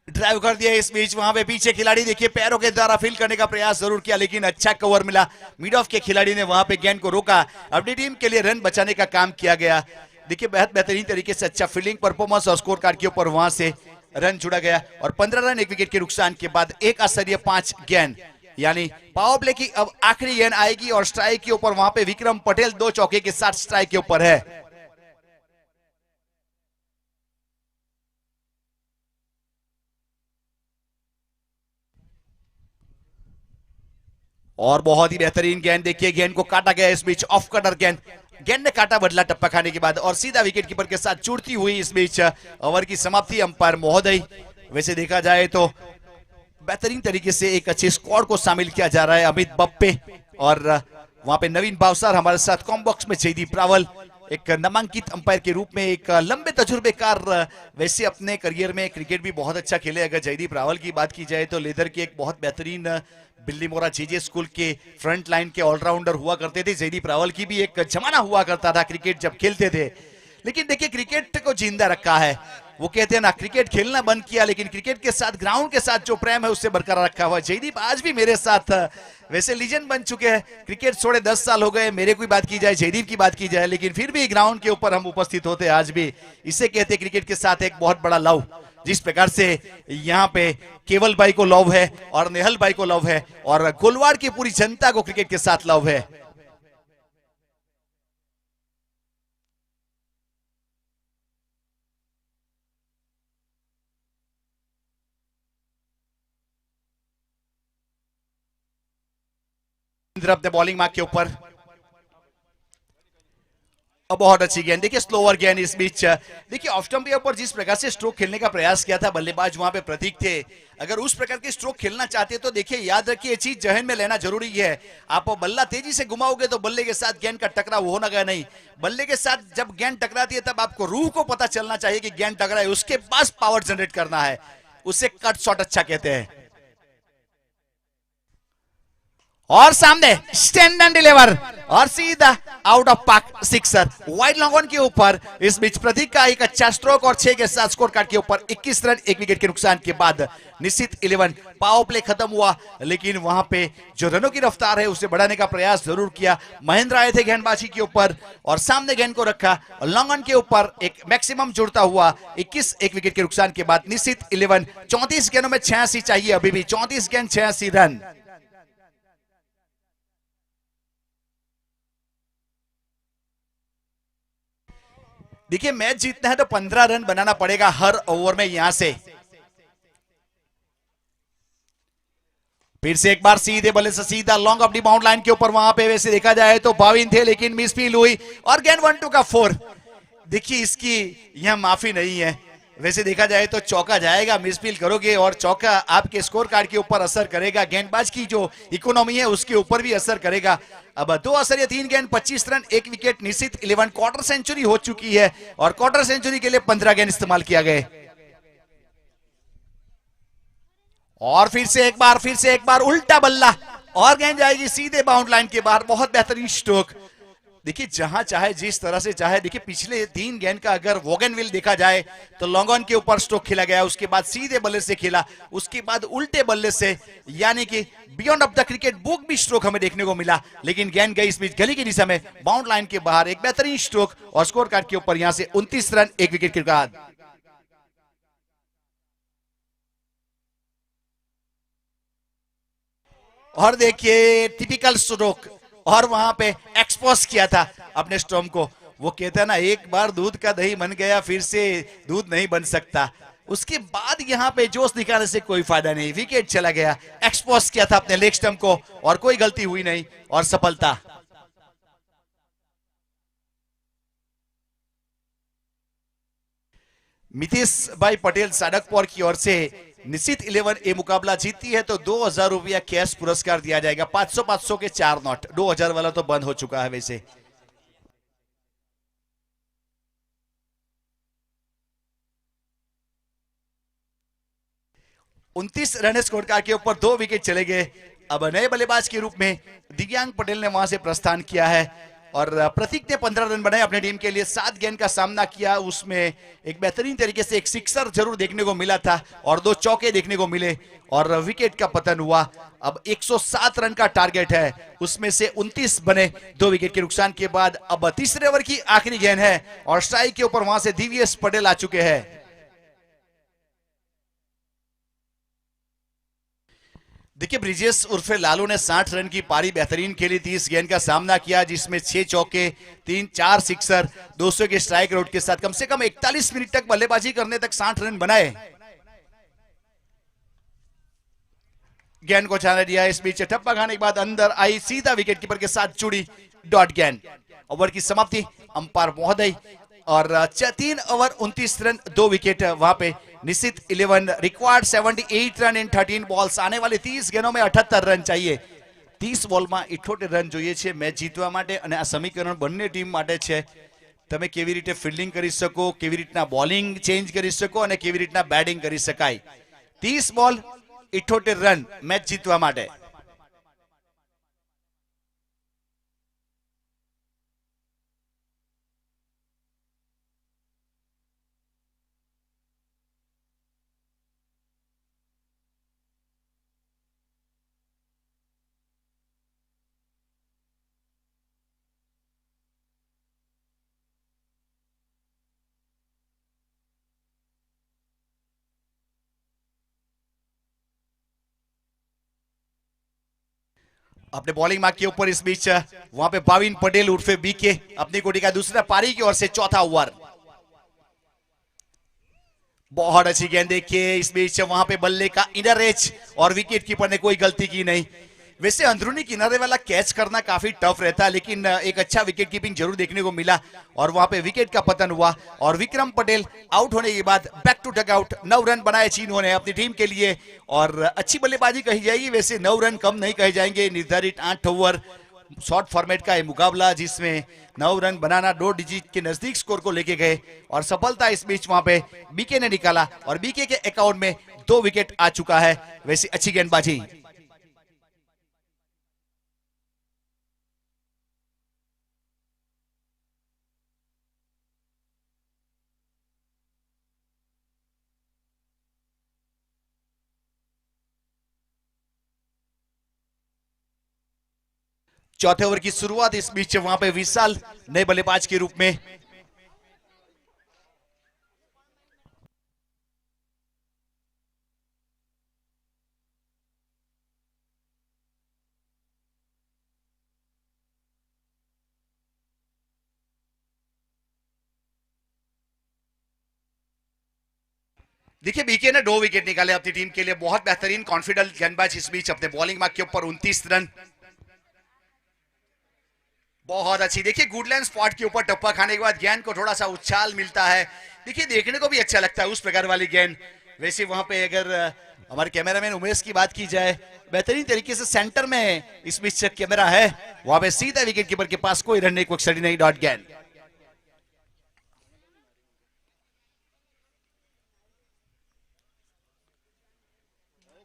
ड्राइव कर दिया इस बीच, वहां पे पीछे खिलाड़ी देखिए पैरों के द्वारा फील करने का प्रयास जरूर किया लेकिन अच्छा कवर मिला। मिड ऑफ के खिलाड़ी ने वहां पे गेंद को रोका, अपनी टीम के लिए रन बचाने का काम किया गया। देखिए बहुत बेहतरीन तरीके से अच्छा फील्डिंग परफॉर्मेंस और स्कोर कार्ड के ऊपर वहां से रन जुड़ा गया और 15 रन 1 विकेट के नुकसान के बाद एक आश्चर्य 5 गेंद, यानी पावर प्ले की अब आखिरी गेंद आएगी और स्ट्राइक के ऊपर वहां पे विक्रम पटेल 2 चौके के साथ स्ट्राइक के ऊपर है। और बहुत ही बेहतरीन गेंद, देखिए गेंद को काटा गया इस बीच, ऑफ कटर गेंद, गेंद ने काटा बदला टप्पा खाने के बाद और सीधा विकेट कीपर के साथ जुड़ती हुई इस बीच ओवर की समाप्ति अंपायर महोदय। वैसे देखा जाए तो बेहतरीन तरीके से एक अच्छे स्क्वाड को शामिल किया जा रहा है। अमित बप्पे और वहां पे नवीन बावसार हमारे साथ कॉम्बॉक्स में जयदीप रावल, एक नामांकित अंपायर के रूप में, एक लंबे तजुर्बेकार। वैसे अपने करियर में क्रिकेट भी बहुत अच्छा खेले। अगर जयदीप रावल की बात की जाए तो लेदर के एक बहुत बेहतरीन बिल्ली मोरा जेजे स्कूल के फ्रंट लाइन के ऑलराउंडर हुआ करते थे। जयदीप रावल की भी एक जमाना हुआ करता था क्रिकेट जब खेलते थे, लेकिन देखिए क्रिकेट को जिंदा रखा है। वो कहते हैं ना क्रिकेट खेलना बंद किया लेकिन क्रिकेट के साथ ग्राउंड के साथ जो प्रेम है उससे बरकरार रखा हुआ। जयदीप आज भी मेरे साथ वैसे लीजेंड बन चुके हैं, क्रिकेट छोड़े 10 साल हो गए। मेरे की बात की जाए, जयदीप की बात की जाए, लेकिन फिर भी ग्राउंड के ऊपर हम उपस्थित होते हैं आज भी। इसे कहते हैं क्रिकेट के साथ एक बहुत बड़ा लव। जिस प्रकार से यहाँ पे केवल भाई को लव है और नेहल भाई को लव है और गोलवाड़ की पूरी जनता को क्रिकेट के साथ लव है। अपने बॉलिंग मार्क के ऊपर बहुत अच्छी गेंद, देखिए स्लोअर गेंद इस बीच। देखिए ऑफ स्टंप के ऊपर जिस प्रकार से स्ट्रोक खेलने का प्रयास किया था बल्लेबाज वहां पे प्रतीक थे, अगर उस प्रकार के स्ट्रोक खेलना चाहते तो देखिए याद रखिए चीज जहन में लेना जरूरी है। आप बल्ला तेजी से घुमाओगे तो बल्ले के साथ गेंद का टकराव होना का नहीं, बल्ले के साथ जब गेंद टकराती है तब आपको रूह को पता चलना चाहिए कि गेंद टकरा है, उसके पास पावर जनरेट करना है, उसे कट शॉट अच्छा कहते हैं। और सामने स्टैंड एंड डिलीवर और सीधा out of park sixer, wide long on के ऊपर। इस बीच प्रतीक का एक अच्छा स्ट्रोक और 6 के साथ स्कोर कार्ड के ऊपर 21 रन 1 विकेट के नुकसान के बाद निश्चित 11। पावर प्ले खत्म हुआ लेकिन वहां पे जो रनों की रफ्तार है उसे बढ़ाने का प्रयास जरूर किया। महेंद्र आए थे गेंदबाजी के ऊपर और सामने गेंद को रखा लॉन्ग ऑन के ऊपर, एक मैक्सिमम जुड़ता हुआ 21 1 विकेट के नुकसान के बाद निश्चित 11। 34 गेंदों में 86 चाहिए, अभी भी 34 गेंद 86 रन। देखिए मैच जीतना है तो 15 रन बनाना पड़ेगा हर ओवर में। यहां से फिर से एक बार सीधे बल्ले से सीधा लॉन्ग अपनी बाउंड लाइन के ऊपर, वहां पे वैसे देखा जाए तो भाविन थे लेकिन मिसफील हुई और गेंद 1-2 का 4। देखिए इसकी यह माफी नहीं है, वैसे देखा जाए तो चौका जाएगा, मिसफील करोगे और चौका आपके स्कोर कार्ड के ऊपर असर करेगा, गेंदबाज की जो इकोनॉमी है उसके ऊपर भी असर करेगा। अब 2 असर 3 गेंद 25 रन 1 विकेट निश्चित 11। क्वार्टर सेंचुरी हो चुकी है और क्वार्टर सेंचुरी के लिए 15 गेंद इस्तेमाल किया गया। और फिर से एक बार उल्टा बल्ला और गेंद जाएगी सीधे बाउंड लाइन के बाहर। बहुत बेहतरीन स्ट्रोक, देखिए जहां चाहे जिस तरह से चाहे। देखिए पिछले 3 गेंद का अगर वोगनविल देखा जाए तो लॉन्ग ऑन के ऊपर स्ट्रोक खेला गया, उसके बाद सीधे बल्ले से खेला, उसके बाद उल्टे बल्ले से, यानी कि beyond of the cricket book भी स्ट्रोक हमें देखने को मिला। लेकिन गेंद गई इस बीच गली की दिशा में बाउंड लाइन के बाहर, एक बेहतरीन स्ट्रोक और स्कोर कार्ड के ऊपर यहां से 29 रन 1 विकेट के बाद। और देखिए टिपिकल स्ट्रोक, और वहां पे एक्सपोज किया था अपने स्टॉर्म को। वो कहता है ना, एक बार दूध का दही बन गया फिर से दूध नहीं बन सकता। उसके बाद यहां पे जोश दिखाने से कोई फायदा नहीं, विकेट चला गया। एक्सपोज किया था अपने लेग स्टंप को और कोई गलती हुई नहीं और सफलता। मितेश भाई पटेल साडकपुर की ओर से निश्चित 11 ए मुकाबला जीती है तो 2000 रुपया कैश पुरस्कार दिया जाएगा। 500 के 4 नोट, 2000 वाला तो बंद हो चुका है वैसे। उनतीस रन स्कोर कार्ड के ऊपर 2 विकेट चले गए। अब नए बल्लेबाज के रूप में दिव्यांग पटेल ने वहां से प्रस्थान किया है और प्रतीक ने 15 रन बनाए अपने टीम के लिए। 7 गेंद का सामना किया, उसमें एक बेहतरीन तरीके से एक सिक्सर जरूर देखने को मिला था और 2 चौके देखने को मिले और विकेट का पतन हुआ। अब 107 रन का टारगेट है, उसमें से 29 बने 2 विकेट के नुकसान के बाद। अब तीसरे ओवर की आखिरी गेंद है और स्ट्राइक के ऊपर वहां से दिव्येश पटेल आ चुके हैं। देखिए, ब्रिजेश उर्फे लालू ने 60 रन की पारी बेहतरीन खेली। 30 गेंद का सामना किया जिसमें 6 चौके, 3-4 सिक्सर, 200 के स्ट्राइक रेट के साथ कम से कम 41 मिनट तक बल्लेबाजी करने तक 60 रन बनाए। गेंद को जाने दिया, इस बीच टप्पा खाने के बाद अंदर आई, सीधा विकेट कीपर के साथ जुड़ी, डॉट गेंद। ओवर की समाप्ति अंपायर महोदय और 3 ओवर 29 रन 2 विकेट। वहां पे निश्चित 11 रिक्वायर्ड 78 रन इन 13 बॉल्स। आने वाली 30 गेंदों में 78 रन चाहिए। 30 બોલમાં 78 રન જોઈએ છે મેચ જીતવા માટે અને આ સમીકરણ બંને ટીમ માટે છે। તમે કેવી રીતે ફિલ્ડિંગ કરી શકો, કેવી રીતના બોલિંગ ચેન્જ કરી શકો અને કેવી રીતના બેટિંગ કરી શકાય। 30 બોલ 78 રન મેચ જીતવા માટે। अपने बॉलिंग मार्क के ऊपर इस बीच वहां पे भाविन पटेल उर्फे बीके अपनी कोटी का दूसरा पारी की ओर से चौथा ओवर। बहुत अच्छी गेंद देखिए, इस बीच वहां पे बल्ले का इनर एज और विकेट कीपर ने कोई गलती की नहीं। वैसे अंदरूनी किनारे वाला कैच करना काफी टफ रहता है, लेकिन एक अच्छा विकेट कीपिंग जरूर देखने को मिला और वहां पे विकेट का पतन हुआ और विक्रम पटेल आउट होने के बाद बैक टू डगआउट। 9 रन बनाए चीनों ने अपनी टीम के लिए और अच्छी बल्लेबाजी कही जाएगी। वैसे 9 रन कम नहीं कहे जाएंगे। निर्धारित 8 ओवर शॉर्ट फॉर्मेट का ये मुकाबला जिसमें 9 रन बनाना 2 डिजिट के नजदीक स्कोर को लेके गए और सफलता इस बीच वहां पे बीके ने निकाला और बीके के अकाउंट में 2 विकेट आ चुका है। वैसे अच्छी गेंदबाजी। चौथे ओवर की शुरुआत इस बीच वहां पे विशाल नए बल्लेबाज के रूप में। देखिए, बीके ने 2 विकेट निकाले अपनी टीम के लिए। बहुत बेहतरीन कॉन्फिडेंट गेंदबाज इस बीच अपने बॉलिंग मार्क के ऊपर 29 रन। बहुत अच्छी, देखिए गुडलैंड स्पॉट के ऊपर टप्पा खाने के बाद गेंद को थोड़ा सा उछाल मिलता है। देखिए देखने को भी अच्छा लगता है उस प्रकार वाली गेंद। वैसे वहां पे अगर हमारे कैमरामैन उमेश की बात की जाए, बेहतरीन तरीके से सेंटर में इस बीच कैमरा है, वहां पे सीधा विकेट कीपर के पास कोई रन नहीं, कोई एक्सट्रा नहीं, डॉट गेंद।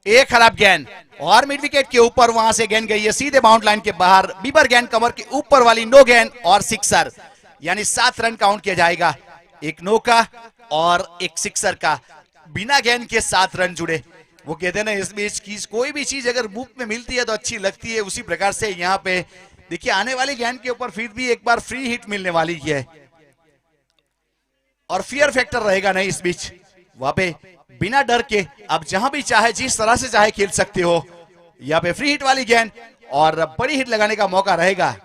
एक खराब गेंद और मिड विकेट के ऊपर वहां से गेंद गई है सीधे बाउंड लाइन के बाहर। बीबर गेंद कमर के ऊपर वाली, नो गेंद और सिक्सर, यानी 7 रन काउंट किया जाएगा। एक नो का और एक सिक्सर का, बिना गेंद के 7 रन जुड़े। वो कहते हैं ना, इस बीच की कोई भी चीज अगर मुफ्त में मिलती है तो अच्छी लगती है। उसी प्रकार से यहाँ पे देखिए आने वाली गेंद के ऊपर फिर भी एक बार फ्री हिट मिलने वाली है और फियर फैक्टर रहेगा नहीं इस बीच। वहां पे बिना डर के आप जहां भी चाहे जिस तरह से चाहे खेल सकते हो। यहाँ पे फ्री हिट वाली गेंद और बड़ी हिट लगाने का मौका रहेगा।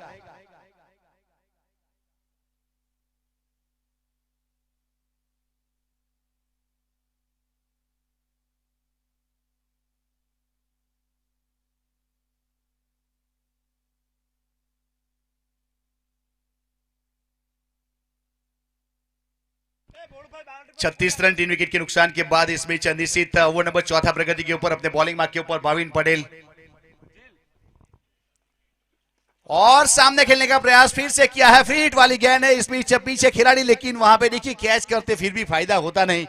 छत्तीस रन 3 विकेट के नुकसान के बाद इस मैच निश्चित ओवर नंबर चौथा प्रगति के ऊपर अपने बॉलिंग मार्क के ऊपर भाविन पटेल और सामने खेलने का प्रयास फिर से किया है। फ्री हिट वाली गेंद है, इस बीच पीछे खिलाड़ी, लेकिन वहां पे देखिए कैच करते फिर भी फायदा होता नहीं।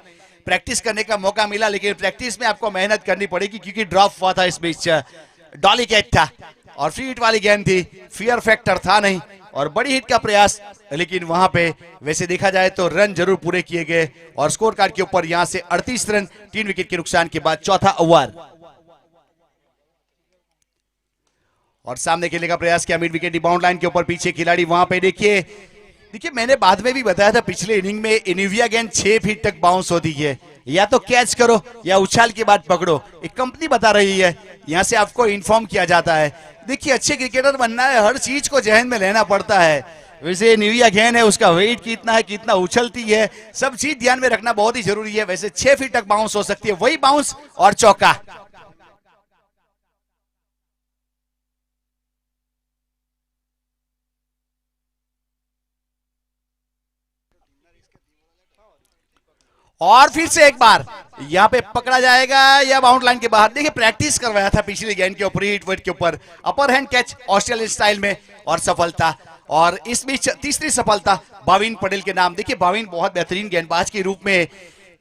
प्रैक्टिस करने का मौका मिला, लेकिन प्रैक्टिस में आपको मेहनत करनी पड़ेगी क्योंकि ड्रॉप हुआ था इस बीच, डॉली कैच था और फ्री हिट वाली गेंद थी, फियर फैक्टर था नहीं और बड़ी हिट का प्रयास, लेकिन वहां पे वैसे देखा जाए तो रन जरूर पूरे किए गए और स्कोर कार्ड के ऊपर यहां से 38 रन 3 विकेट के नुकसान के बाद चौथा ओवर। और सामने खेलने का प्रयास किया, मिड विकेट बाउंड लाइन के ऊपर पीछे खिलाड़ी, वहां पे देखिए मैंने बाद में भी बताया था पिछले इनिंग में इनिविया गेंद 6 फीट तक बाउंस होती है, या तो कैच करो या उछाल के बाद पकड़ो, एक कंपनी बता रही है, यहां से आपको इन्फॉर्म किया जाता है। देखिए अच्छे क्रिकेटर बनना है, हर चीज को जहन में लेना पड़ता है। वैसे निविया गेंद है, उसका वेट कितना है, कितना उछलती है, सब चीज ध्यान में रखना बहुत ही जरूरी है। वैसे 6 फीट तक बाउंस हो सकती है, वही बाउंस और चौका। और फिर से एक बार यहां पे पकड़ा जाएगा या बाउंड लाइन के बाहर। देखिए प्रैक्टिस करवाया था पिछली गेंद के ऊपर, हिट वेट के ऊपर, upper hand catch Australian style में और सफलता। और इस बीच तीसरी सफलता भाविन पटेल के नाम। देखिए भाविन बहुत बेहतरीन गेंदबाज के रूप में,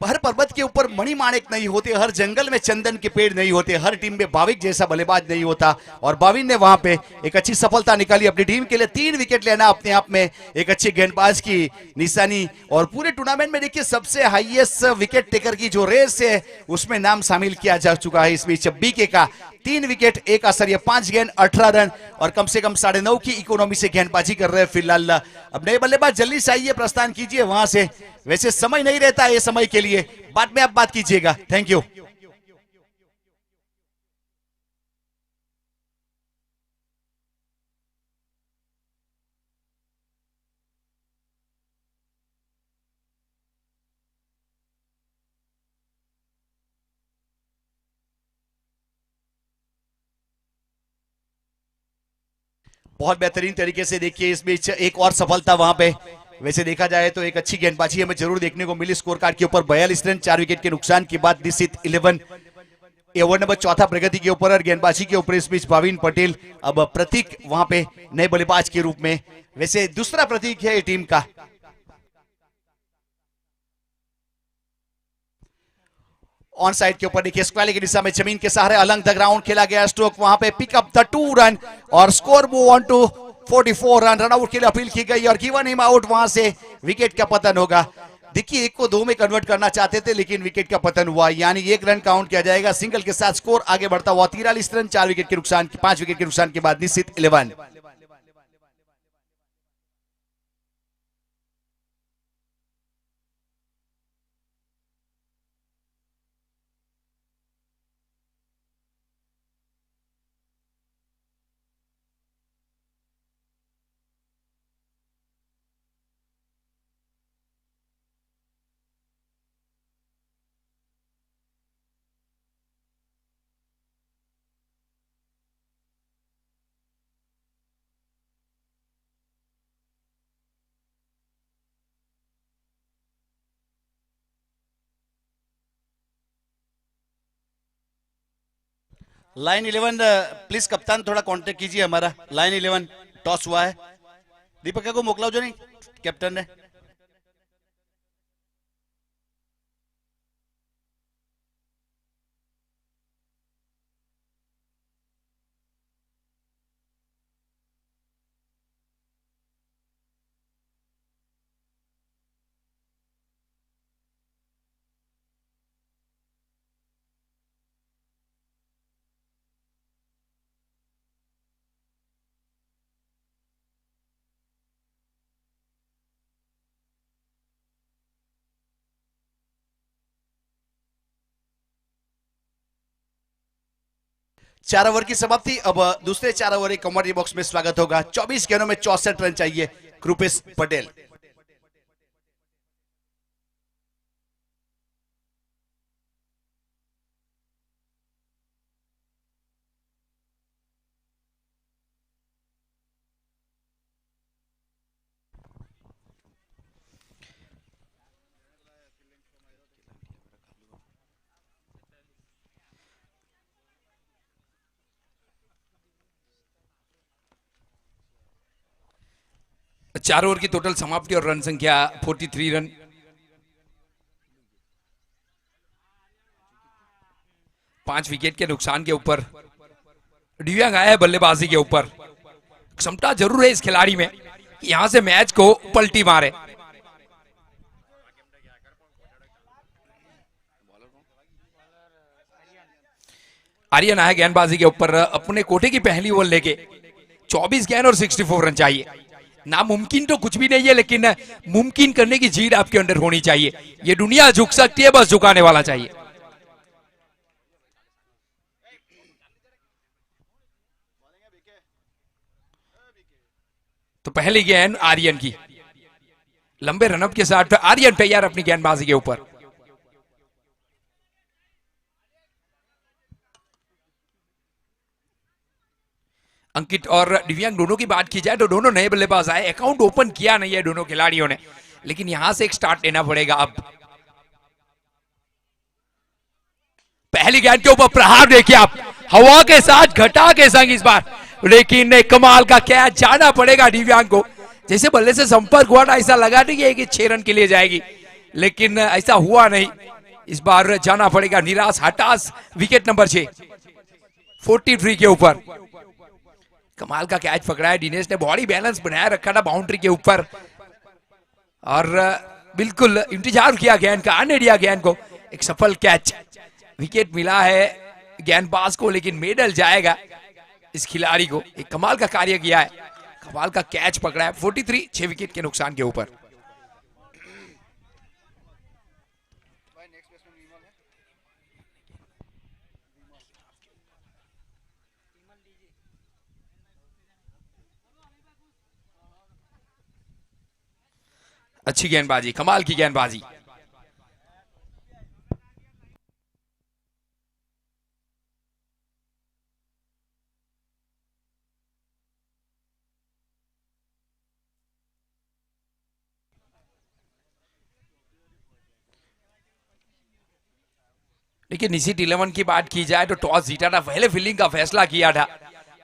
हर पर्वत के ऊपर मणिमाणिक नहीं होते, हर जंगल में चंदन के पेड़ नहीं होते, हर टीम में भाविक जैसा बल्लेबाज नहीं होता और भाविन ने वहां पे एक अच्छी सफलता निकाली अपनी टीम के लिए। 3 विकेट लेना अपने आप में एक अच्छे गेंदबाज की निशानी और पूरे टूर्नामेंट में देखिए सबसे हाईएस्ट विकेट टेकर की जो रेस है उसमें नाम शामिल किया जा चुका है। इस बीच बीके का 3 विकेट 1 असर, 5 गेंद 18 रन और कम से कम 9.5 की इकोनॉमी से गेंदबाजी कर रहे हैं फिलहाल। अब नए बल्लेबाज जल्दी से आइए, प्रस्थान कीजिए वहां से, वैसे समय नहीं रहता है ये समय के लिए, बाद में आप बात कीजिएगा। Thank you. बहुत बेहतरीन तरीके से देखिए इस बीच एक और सफलता वहां पे, वैसे देखा जाए तो एक अच्छी गेंदबाजी हमें जरूर देखने को मिली। स्कोर कार्ड के ऊपर 42 रन 4 विकेट के नुकसान के बाद निश्चित 11 ओवर नंबर चौथा प्रगति के ऊपर और गेंदबाजी के ऊपर इस बीच भाविन पटेल अब प्रतीक वहां पे नए बल्लेबाज के रूप में, वैसे दूसरा प्रतीक है टीम का। ऑन साइड के ऊपर देखिए स्क्वाली की दिशा में जमीन के सहारे अलंग द ग्राउंड खेला गया स्ट्रोक, वहां पे पिकअप द 2 रन और score move on to 44 run. Run out के लिए अपील की गई और गिवन हिम आउट, वहां से विकेट का पतन होगा। देखिए 1 को 2 में कन्वर्ट करना चाहते थे लेकिन विकेट का पतन हुआ, यानी 1 रन काउंट किया जाएगा। सिंगल के साथ स्कोर आगे बढ़ता हुआ 43 रन 4 विकेट के नुकसान, 5 विकेट के नुकसान के बाद निश्चित 11। लाइन 11 प्लीज कप्तान थोड़ा कांटेक्ट कीजिए हमारा। लाइन 11 टॉस हुआ है, दीपक को मोकलाओ जो नहीं कैप्टन ने। 4 ओवर की समाप्ति। अब दूसरे 4 ओवर एक कमेंट्री बॉक्स में स्वागत होगा। 24 गेंदों में 64 रन चाहिए कृपेश पटेल। चार ओवर की टोटल समाप्ति और रन संख्या 43 रन। पांच विकेट के नुकसान के ऊपर डिवियांग आया है बल्लेबाजी के ऊपर। क्षमता जरूर है इस खिलाड़ी में, यहां से मैच को पलटी मारे। आर्यन आया गेंदबाजी के ऊपर अपने कोटे की पहली ओवर लेके। 24 गेंद और 64 रन चाहिए। नामुमकिन तो कुछ भी नहीं है, लेकिन मुमकिन करने की जीत आपके अंदर होनी चाहिए। ये दुनिया झुक सकती है, बस झुकाने वाला चाहिए। तो पहली गेंद आर्यन की, लंबे रनअप के साथ आर्यन तैयार अपनी गेंदबाजी के ऊपर। अंकित और दिव्यांग दोनों की बात की जाए तो दोनों नए बल्लेबाज आए, अकाउंट ओपन किया नहीं है दोनों खिलाड़ियों ने, लेकिन यहां से एक स्टार्ट लेना पड़ेगा। अब पहली गेंद के ऊपर प्रहार देखिए आप, हवा के साथ घटा के संग इस बार, लेकिन कमाल का कैच। जाना पड़ेगा दिव्यांग को। जैसे बल्ले से संपर्क हुआ था ऐसा लगा नहीं कि 6 रन के लिए जाएगी, लेकिन ऐसा हुआ नहीं। इस बार जाना पड़ेगा निराश हटास, विकेट नंबर 6 43 के ऊपर। कमाल का कैच पकड़ा है दिनेश ने, बॉडी बैलेंस बनाया रखा था बाउंड्री के ऊपर और बिल्कुल इंतजार किया गेंद का, आने दिया गेंद को। एक सफल कैच, विकेट मिला है गेंदबाज को, लेकिन मेडल जाएगा इस खिलाड़ी को। एक कमाल का कार्य किया है, कमाल का कैच पकड़ा है। 43 6 विकेट के नुकसान के ऊपर। अच्छी गेंदबाजी, कमाल की गेंदबाजी। लेकिन निशित 11 की बात की जाए तो टॉस जीता था, पहले फील्डिंग का फैसला किया था,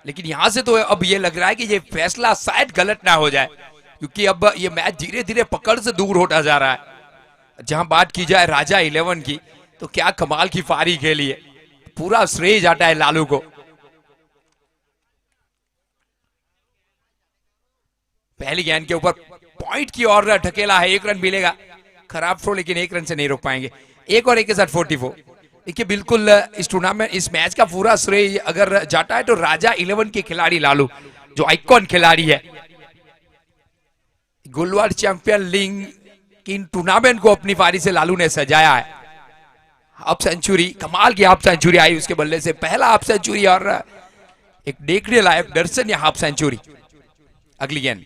लेकिन यहां से तो अब ये लग रहा है कि ये फैसला शायद गलत ना हो जाए, क्योंकि अब ये मैच धीरे धीरे पकड़ से दूर होता जा रहा है। जहां बात की जाए राजा 11 की, तो क्या कमाल की पारी खेली है, पूरा श्रेय जाता है लालू को। पहली गेंद के ऊपर पॉइंट की ओर ढकेला है, 1 रन मिलेगा। खराब थ्रो, लेकिन 1 रन से नहीं रोक पाएंगे। 1 और 1 के साथ 44। देखिए बिल्कुल इस टूर्नामेंट, इस मैच का पूरा श्रेय अगर जाता है तो राजा 11 के खिलाड़ी लालू, जो आइकॉन खिलाड़ी है, गुलवार चैंपियन लीग की टूर्नामेंट को अपनी पारी से लालू ने सजाया है। हाफ सेंचुरी, कमाल की हाफ सेंचुरी आई उसके बल्ले से, पहला हाफ सेंचुरी और एक देखने लायक दर्शनीय हाफ सेंचुरी। अगली गेंद,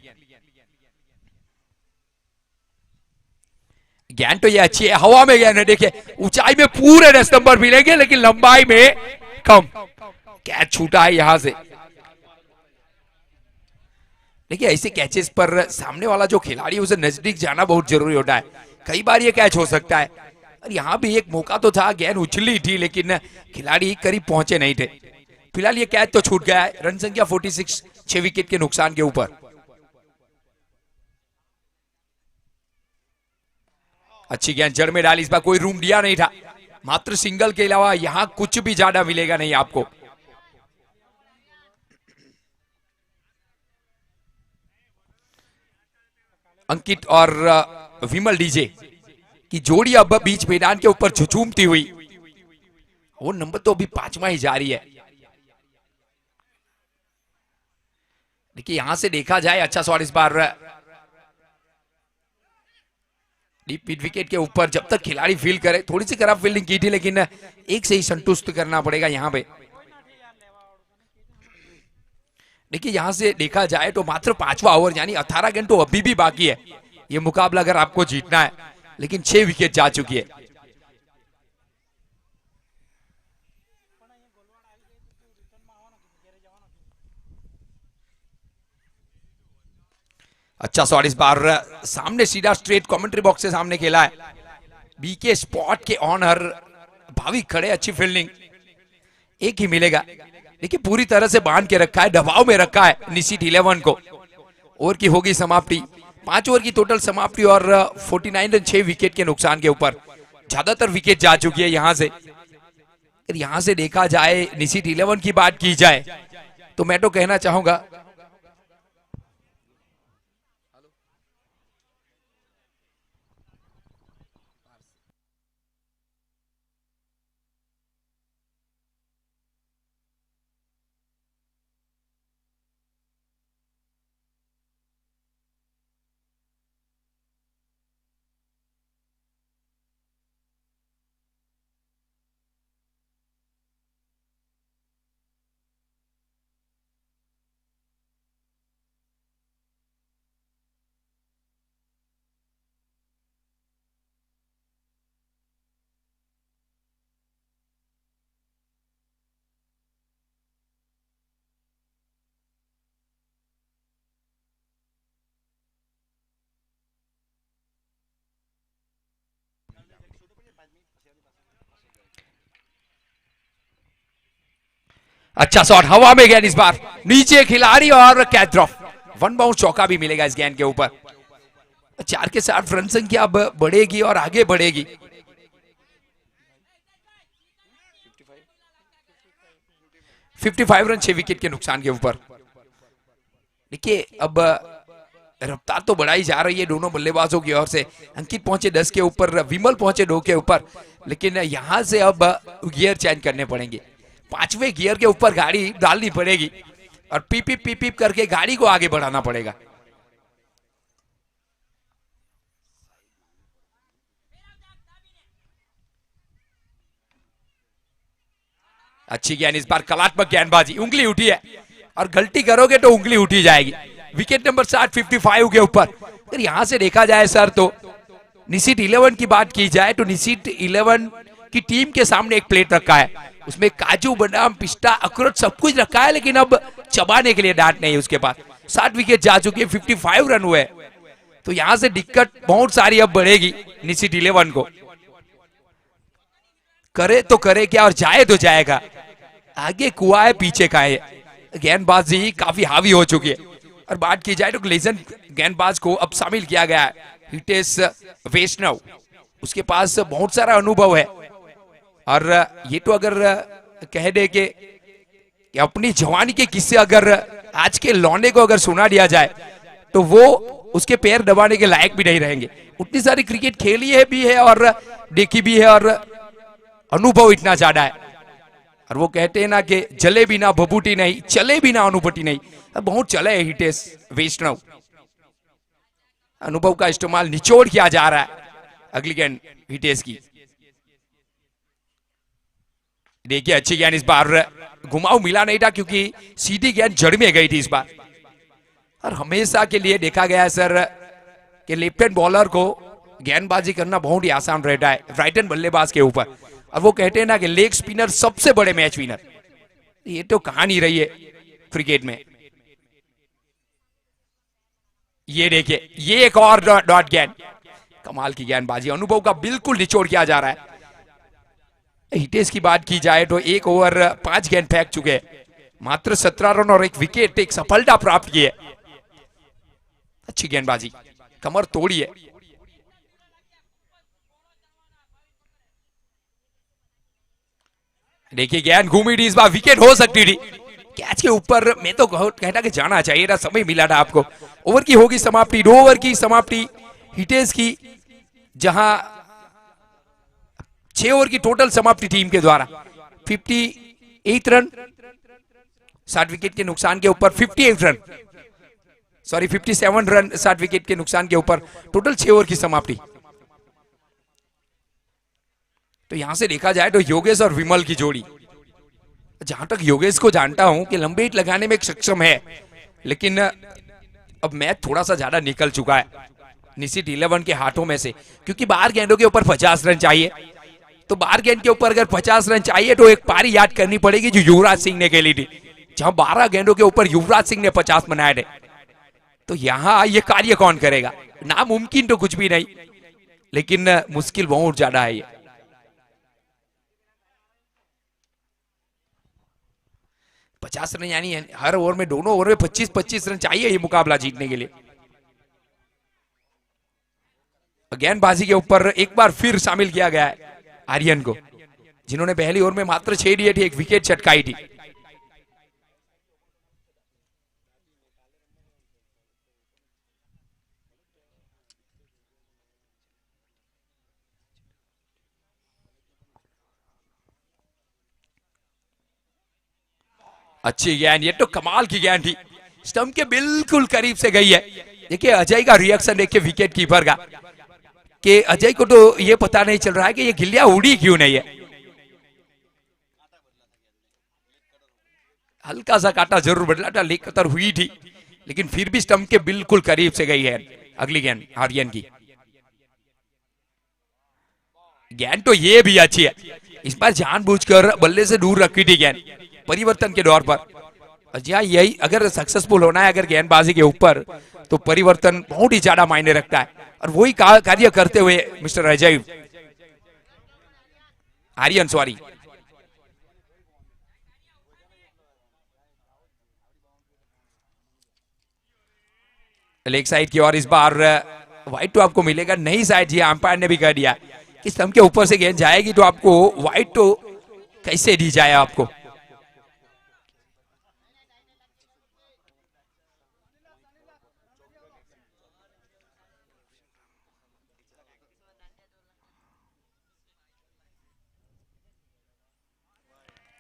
गेंद तो ये अच्छी है, हवा में गेंद है। देखिए ऊंचाई में पूरे 10 नंबर मिलेंगे, लेकिन लंबाई में कम। कैच छूटा है यहां से। देखिए ऐसे कैचेस पर सामने वाला जो खिलाड़ी है उसे नजदीक जाना बहुत जरूरी होता है। कई बार ये कैच हो सकता है, और यहां भी एक मौका तो था, गेंद उछली थी लेकिन खिलाड़ी करीब पहुंचे नहीं थे। फिलहाल ये कैच तो छूट गया है। रन संख्या 46 6 विकेट के नुकसान के ऊपर। अच्छी गेंद जड़ में डाली, इस बार कोई रूम दिया नहीं था, मात्र सिंगल के अलावा यहां कुछ भी ज्यादा मिलेगा नहीं आपको। अंकित और विमल डीजे की जोड़ी अब बीच मैदान के ऊपर झुझूमती हुई, वो नंबर तो अभी 5वां ही जारी है। देखिए यहां से देखा जाए, अच्छा शॉट इस बार डीप मिड विकेट के ऊपर। जब तक खिलाड़ी फील्ड करे, थोड़ी सी खराब फील्डिंग की थी, लेकिन एक से ही संतुष्ट करना पड़ेगा यहां पे। देखिए यहां से देखा जाए तो मात्र 5वां ओवर यानी 18 गेंद तो अभी भी बाकी है ये मुकाबला अगर आपको जीतना है, लेकिन 6 विकेट जा चुकी है। अच्छा शॉट इस बार सामने सीधा स्ट्रेट कमेंट्री बॉक्स से सामने खेला है। बीके स्पॉट के ऑनर भाविक खड़े, अच्छी फील्डिंग, एक ही मिलेगा। देखिए पूरी तरह से बांध के रखा है, दबाव में रखा है निशित 11 को। ओवर की होगी समाप्ति, 5 ओवर की टोटल समाप्ति और 49 रन 6 विकेट के नुकसान के ऊपर। ज्यादातर विकेट जा चुकी है यहां से। अगर यहां से देखा जाए निशित 11 की बात की जाए तो मैं तो कहना चाहूंगा अच्छा शॉट हवा में गेंद, इस बार नीचे खिलाड़ी और कैच ड्रॉप। 1 बाउंस चौका भी मिलेगा इस गेंद के ऊपर। 4 के साथ रन संख्या अब बढ़ेगी और आगे बढ़ेगी। 55 रन 6 विकेट के नुकसान के ऊपर। देखिए अब रफ्तार तो बढ़ाई जा रही है दोनों बल्लेबाजों की ओर से। अंकित पहुंचे 10 के ऊपर, विमल पहुंचे 2 के ऊपर, लेकिन यहां से अब गियर चेंज करने पड़ेंगे। 5वें गियर के ऊपर गाड़ी डालनी पड़ेगी और पीप पीप करके गाड़ी को आगे बढ़ाना पड़ेगा। अच्छी गेंद इस बार, कलात्मक गेंदबाजी, उंगली उठी है और गलती करोगे तो उंगली उठी जाएगी। विकेट नंबर 7 55 के ऊपर। अगर यहां से देखा जाए सर तो निशित 11 की बात की जाए तो निशित 11 की टीम के सामने एक प्लेट रखा है, उसमें काजू बादाम पिस्ता अखरोट सब कुछ रखा है, लेकिन अब चबाने के लिए डांट नहीं है उसके पास। 7 विकेट जा चुके हैं, 55 रन हुए, तो यहां से दिक्कत बहुत सारी अब बढ़ेगी निशित 11 को। करे तो करे क्या और जाए तो जाएगा, आगे कुआ है पीछे का है। गेंदबाजी काफी हावी हो चुकी है। और बात की जाए तो लेजेंड गेंदबाज को अब शामिल किया गया है, हितेश वैष्णव। उसके पास बहुत सारा अनुभव है और ये तो अगर कह दे कि अपनी जवानी के किस्से अगर आज के लौंडे को अगर सुना दिया जाए तो वो उसके पैर दबाने के लायक भी नहीं रहेंगे। उतनी सारी क्रिकेट खेली है भी है और देखी भी है और अनुभव इतना ज्यादा है। और वो कहते हैं ना कि जले बिना भभूति नहीं, चले बिना अनुभूति नहीं। बहुत चले है हितेश वैष्णव। अनुभव का इस्तेमाल निचोड़ किया जा रहा है अगली गेंद हितेश की। देखिए अच्छी गेंद इस बार, घुमाव मिला नहीं था क्योंकि सीधी गेंद जड़ में गई थी इस बार। और हमेशा के लिए देखा गया है सर कि लेफ्ट हैंड बॉलर को गेंदबाजी करना बहुत ही आसान रहता है राइट हैंड बल्लेबाज के ऊपर। और वो कहते हैं ना कि लेग स्पिनर सबसे बड़े मैच विनर। ये तो कहानी रही है क्रिकेट में। ये देखिए ये एक और डॉट गेंद, कमाल की गेंदबाजी, अनुभव का बिल्कुल निचोड़ किया जा रहा है। हितेश की बात की जाए तो 1 ओवर 5 गेंद फेंक चुके हैं, मात्र 17 रन और 1 विकेट, एक सफलता प्राप्त की है। अच्छी गेंदबाजी, कमर तोड़ी है। देखिए गेंद घूमी थी इस बार, विकेट हो सकती थी। कैच के ऊपर मैं तो कहता कि जाना चाहिए था, समय मिला था आपको। ओवर की होगी समाप्ति, 2 ओवर की समाप्ति हितेश की, जहां 6 ओवर की टोटल समाप्ति टीम के द्वारा। 58 रन 60 विकेट के नुकसान के ऊपर, 58 रन सॉरी 57 रन 60 विकेट के नुकसान के ऊपर टोटल 6 ओवर की समाप्ति। तो यहां से देखा जाए तो योगेश और विमल की जोड़ी जहां तक योगेश को जानता हूं कि लंबे हिट लगाने में सक्षम है, लेकिन अब मैच थोड़ा सा ज्यादा निकल चुका है निशित 11 के हाथों में से, क्योंकि बाहर गेंदों के ऊपर 50 रन चाहिए। तो बाहर गेंद के ऊपर अगर 50 रन चाहिए तो एक पारी याद करनी पड़ेगी जो युवराज सिंह ने खेली थी, जहां 12 गेंदों के ऊपर युवराज सिंह ने 50 बनाए थे। तो यहां ये कार्य कौन करेगा? नामुमकिन तो कुछ भी नहीं, लेकिन मुश्किल बहुत ज्यादा है ये। पचास रन यानी हर ओवर में, दोनों ओवर में 25-25 रन चाहिए ये मुकाबला जीतने के लिए। गेंदबाजी के ऊपर एक बार फिर शामिल किया गया है आर्यन को, जिन्होंने पहली ओवर में मात्र 6 दिए थे, एक विकेट चटकाई थी। अच्छी गेंद, ये तो कमाल की गेंद थी, स्टंप के बिल्कुल करीब से गई है। देखिए अजय का रिएक्शन देखिए विकेट कीपर का, कि अजय को तो ये पता नहीं चल रहा है कि ये गिल्लियां उड़ी क्यों नहीं है। हल्का सा काटा जरूर बदला था, लेग कतर हुई थी, लेकिन फिर भी स्टंप के बिल्कुल करीब से गई है अगली गेंद आर्यन की। गेंद तो ये भी अच्छी है, इस बार जानबूझकर बल्ले से दूर रखी थी गेंद परिवर्तन के दौर पर। जी यही अगर सक्सेसफुल होना है अगर गेंदबाजी के ऊपर, तो परिवर्तन बहुत ही ज्यादा मायने रखता है, और वही कार्य करते हुए mister Ajay Aryan sorry leg side की ओर। इस बार वाइड तो आपको मिलेगा नहीं शायद, जी अंपायर ने भी कह दिया कि स्टंप के ऊपर से गेंद जाएगी तो आपको वाइड तो कैसे दी जाए आपको।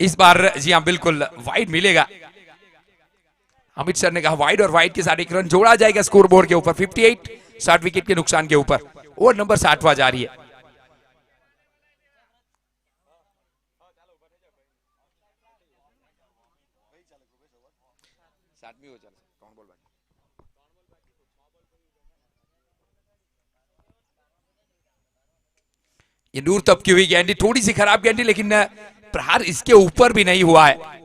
इस बार जी हाँ बिल्कुल वाइड मिलेगा। अमित सर ने कहा वाइड, और वाइड के साथ एक रन जोड़ा जाएगा स्कोर बोर्ड के ऊपर 58, 60 विकेट के नुकसान के ऊपर। ओवर नंबर 60वां जारी है। ये दूर तब की हुई गेंद, थोड़ी सी खराब गेंद, लेकिन प्रहार इसके ऊपर भी नहीं हुआ है।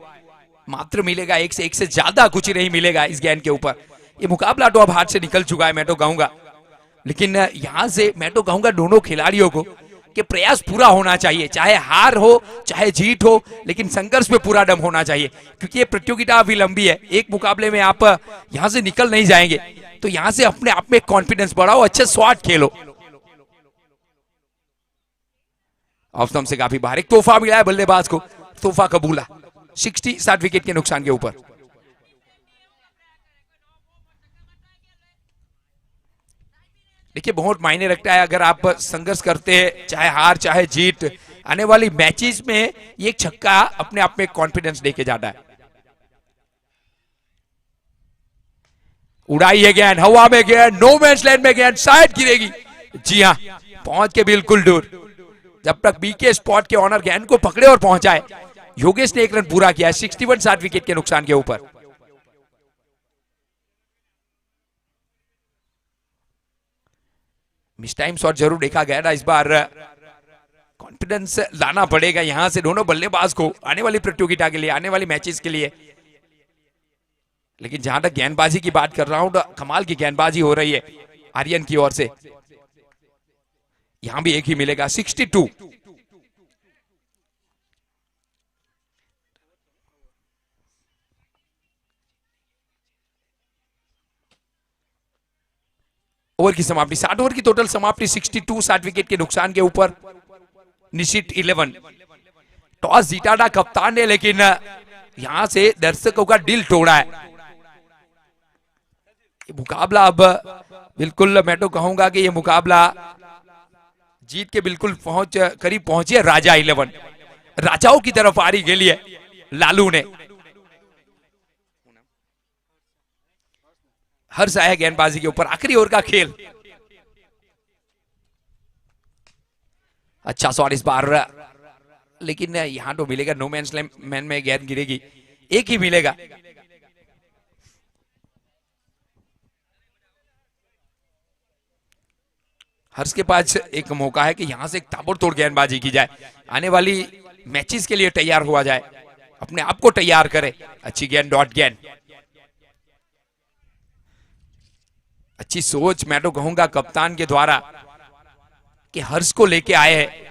मात्र मिलेगा एक से ज्यादा कुछ नहीं मिलेगा इस गेंद के ऊपर। ये मुकाबला तो अब हाथ से निकल चुका है मैं तो कहूंगा, लेकिन यहां से मैं तो कहूंगा दोनों खिलाड़ियों को कि प्रयास पूरा होना चाहिए, चाहे हार हो चाहे जीत हो, लेकिन संघर्ष में पूरा दम होना चाहिए, क्योंकि ये प्रतियोगिता अभी लंबी है। एक मुकाबले में आप यहां से निकल नहीं जाएंगे, तो यहां से अपने आप में कॉन्फिडेंस बढ़ाओ, अच्छे शॉट खेलो। ऑफ स्टंप से काफी बाहर, एक तोहफा मिला है बल्लेबाज को, तोहफा कबूला 60 विकेट के नुकसान के ऊपर। देखिए बहुत मायने रखता है अगर आप संघर्ष करते हैं, चाहे हार चाहे जीत, आने वाली मैचेस में ये छक्का अपने आप में कॉन्फिडेंस देके जाता है। उड़ाई है गेंद, हवा में गेंद, नो मैच लैंड में गेंद, शायद गिरेगी। जी हाँ, पहुंच के बिल्कुल दूर। जब तक बीके स्पॉट के ऑनर गेंद को पकड़े और पहुंचाए, योगेश ने एक रन पूरा किया है 61, 60 विकेट के नुकसान के ऊपर। मिस टाइम शॉट जरूर देखा गया था, इस बार कॉन्फिडेंस लाना पड़ेगा यहां से दोनों बल्लेबाज को आने वाली प्रतियोगिता के लिए, आने वाली मैचेस के लिए। लेकिन जहां तक गेंदबाजी की बात कर रहा हूं तो कमाल की गेंदबाजी हो रही है आर्यन की ओर से। यहां भी एक ही मिलेगा 62। ओवर की समाप्ति, 60 ओवर की टोटल समाप्ति 62, 60 विकेट के नुकसान के ऊपर। निशित 11 टॉस जीता था कप्तान ने, लेकिन यहां से दर्शकों का दिल तोड़ा है। ये मुकाबला अब बिल्कुल मैं तो कहूंगा कि ये मुकाबला जीत के बिल्कुल करीब पहुंचे राजा 11। राजाओं की तरफ आ रही गेली है लालू ने। हर्ष आया गेंदबाजी के ऊपर, आखिरी ओवर का खेल। अच्छा शॉट इस बार लेकिन यहाँ तो मिलेगा नो मैन में गेंद गिरेगी, एक ही मिलेगा। हर्ष के पास एक मौका है कि यहां से एक ताबड़तोड़ गेंदबाजी की जाए, आने वाली मैचेस के लिए तैयार हुआ जाए, अपने आप को तैयार करे। अच्छी गेंद, डॉट गेंद, अच्छी सोच मैं तो कहूंगा कप्तान के द्वारा कि हर्ष को लेके आए हैं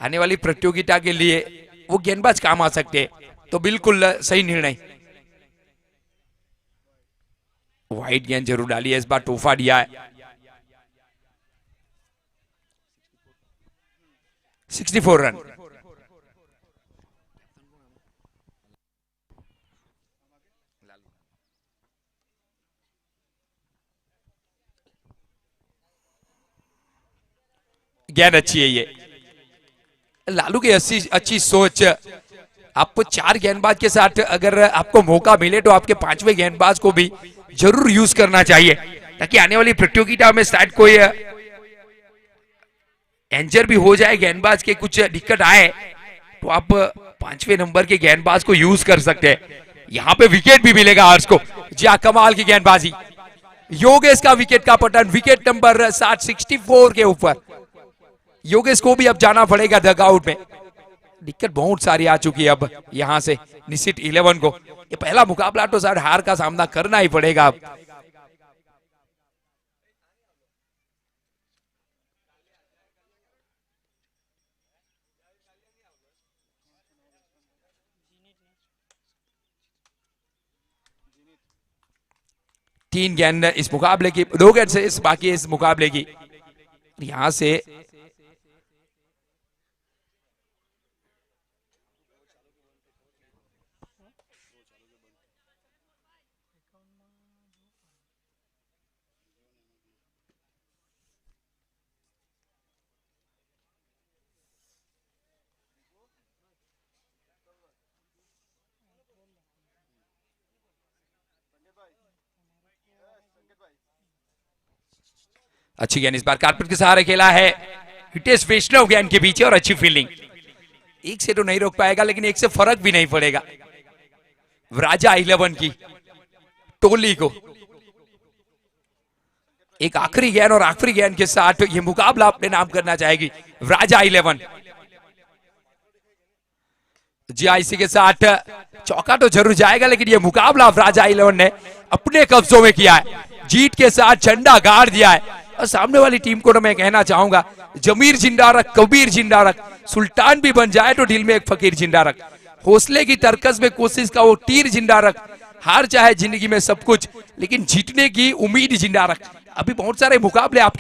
आने वाली प्रतियोगिता के लिए, वो गेंदबाज काम आ सकते हैं, तो बिल्कुल सही निर्णय। वाइड गेंद जरूर डाली है, इस बार तोहफा दिया है। 64 रन। गेंद अच्छी है ये, लालू की अच्छी सोच। आपको 4 गेंदबाज के साथ अगर आपको मौका मिले तो आपके 5वें गेंदबाज को भी जरूर यूज करना चाहिए, ताकि आने वाली प्रतियोगिता में शायद कोई इंजर भी हो जाए, गेंदबाज के कुछ दिक्कत आए, तो आप 5वें नंबर के गेंदबाज को यूज कर सकते हैं। यहाँ पे विकेट भी मिलेगा हर्ष को। जी हाँ, कमाल की गेंदबाजी, योगेश का विकेट का पतन, विकेट नंबर 7 64 के ऊपर। योगेश को भी अब जाना पड़ेगा डगआउट में, दिक्कत बहुत सारी आ चुकी है अब यहां से निश्चित 11 को। ये पहला मुकाबला तो शायद हार का सामना करना ही पड़ेगा अब। तीन गेंद इस मुकाबले की, 2 गेंद से इस बाकी इस मुकाबले की। यहां से अच्छी गेंद इस बार कारपेट के सहारे खेला है हितेश वैष्णव गेंद के पीछे, और अच्छी फील्डिंग। एक से तो नहीं रोक पाएगा, लेकिन एक से फर्क भी नहीं पड़ेगा राजा 11 की टोली को। एक आखिरी गेंद और आखिरी गेंद के साथ ये मुकाबला अपने नाम करना चाहेगी राजा 11। जी हाँ, इसी के साथ चौका तो जरूर जाएगा, लेकिन ये मुकाबला राजा 11 ने अपने कब्जों में किया है, जीत के साथ झंडा गाड़ दिया है। और सामने वाली टीम को तो मैं कहना चाहूंगा, जमीर जिंदा रख, कबीर जिंदा रख, सुल्तान भी बन जाए तो दिल में एक फकीर जिंदा रख, हौसले की तरकस में कोशिश का वो तीर जिंदा रख, हार चाहे जिंदगी में सब कुछ, लेकिन जीतने की उम्मीद जिंदा रख। अभी बहुत सारे मुकाबले आपके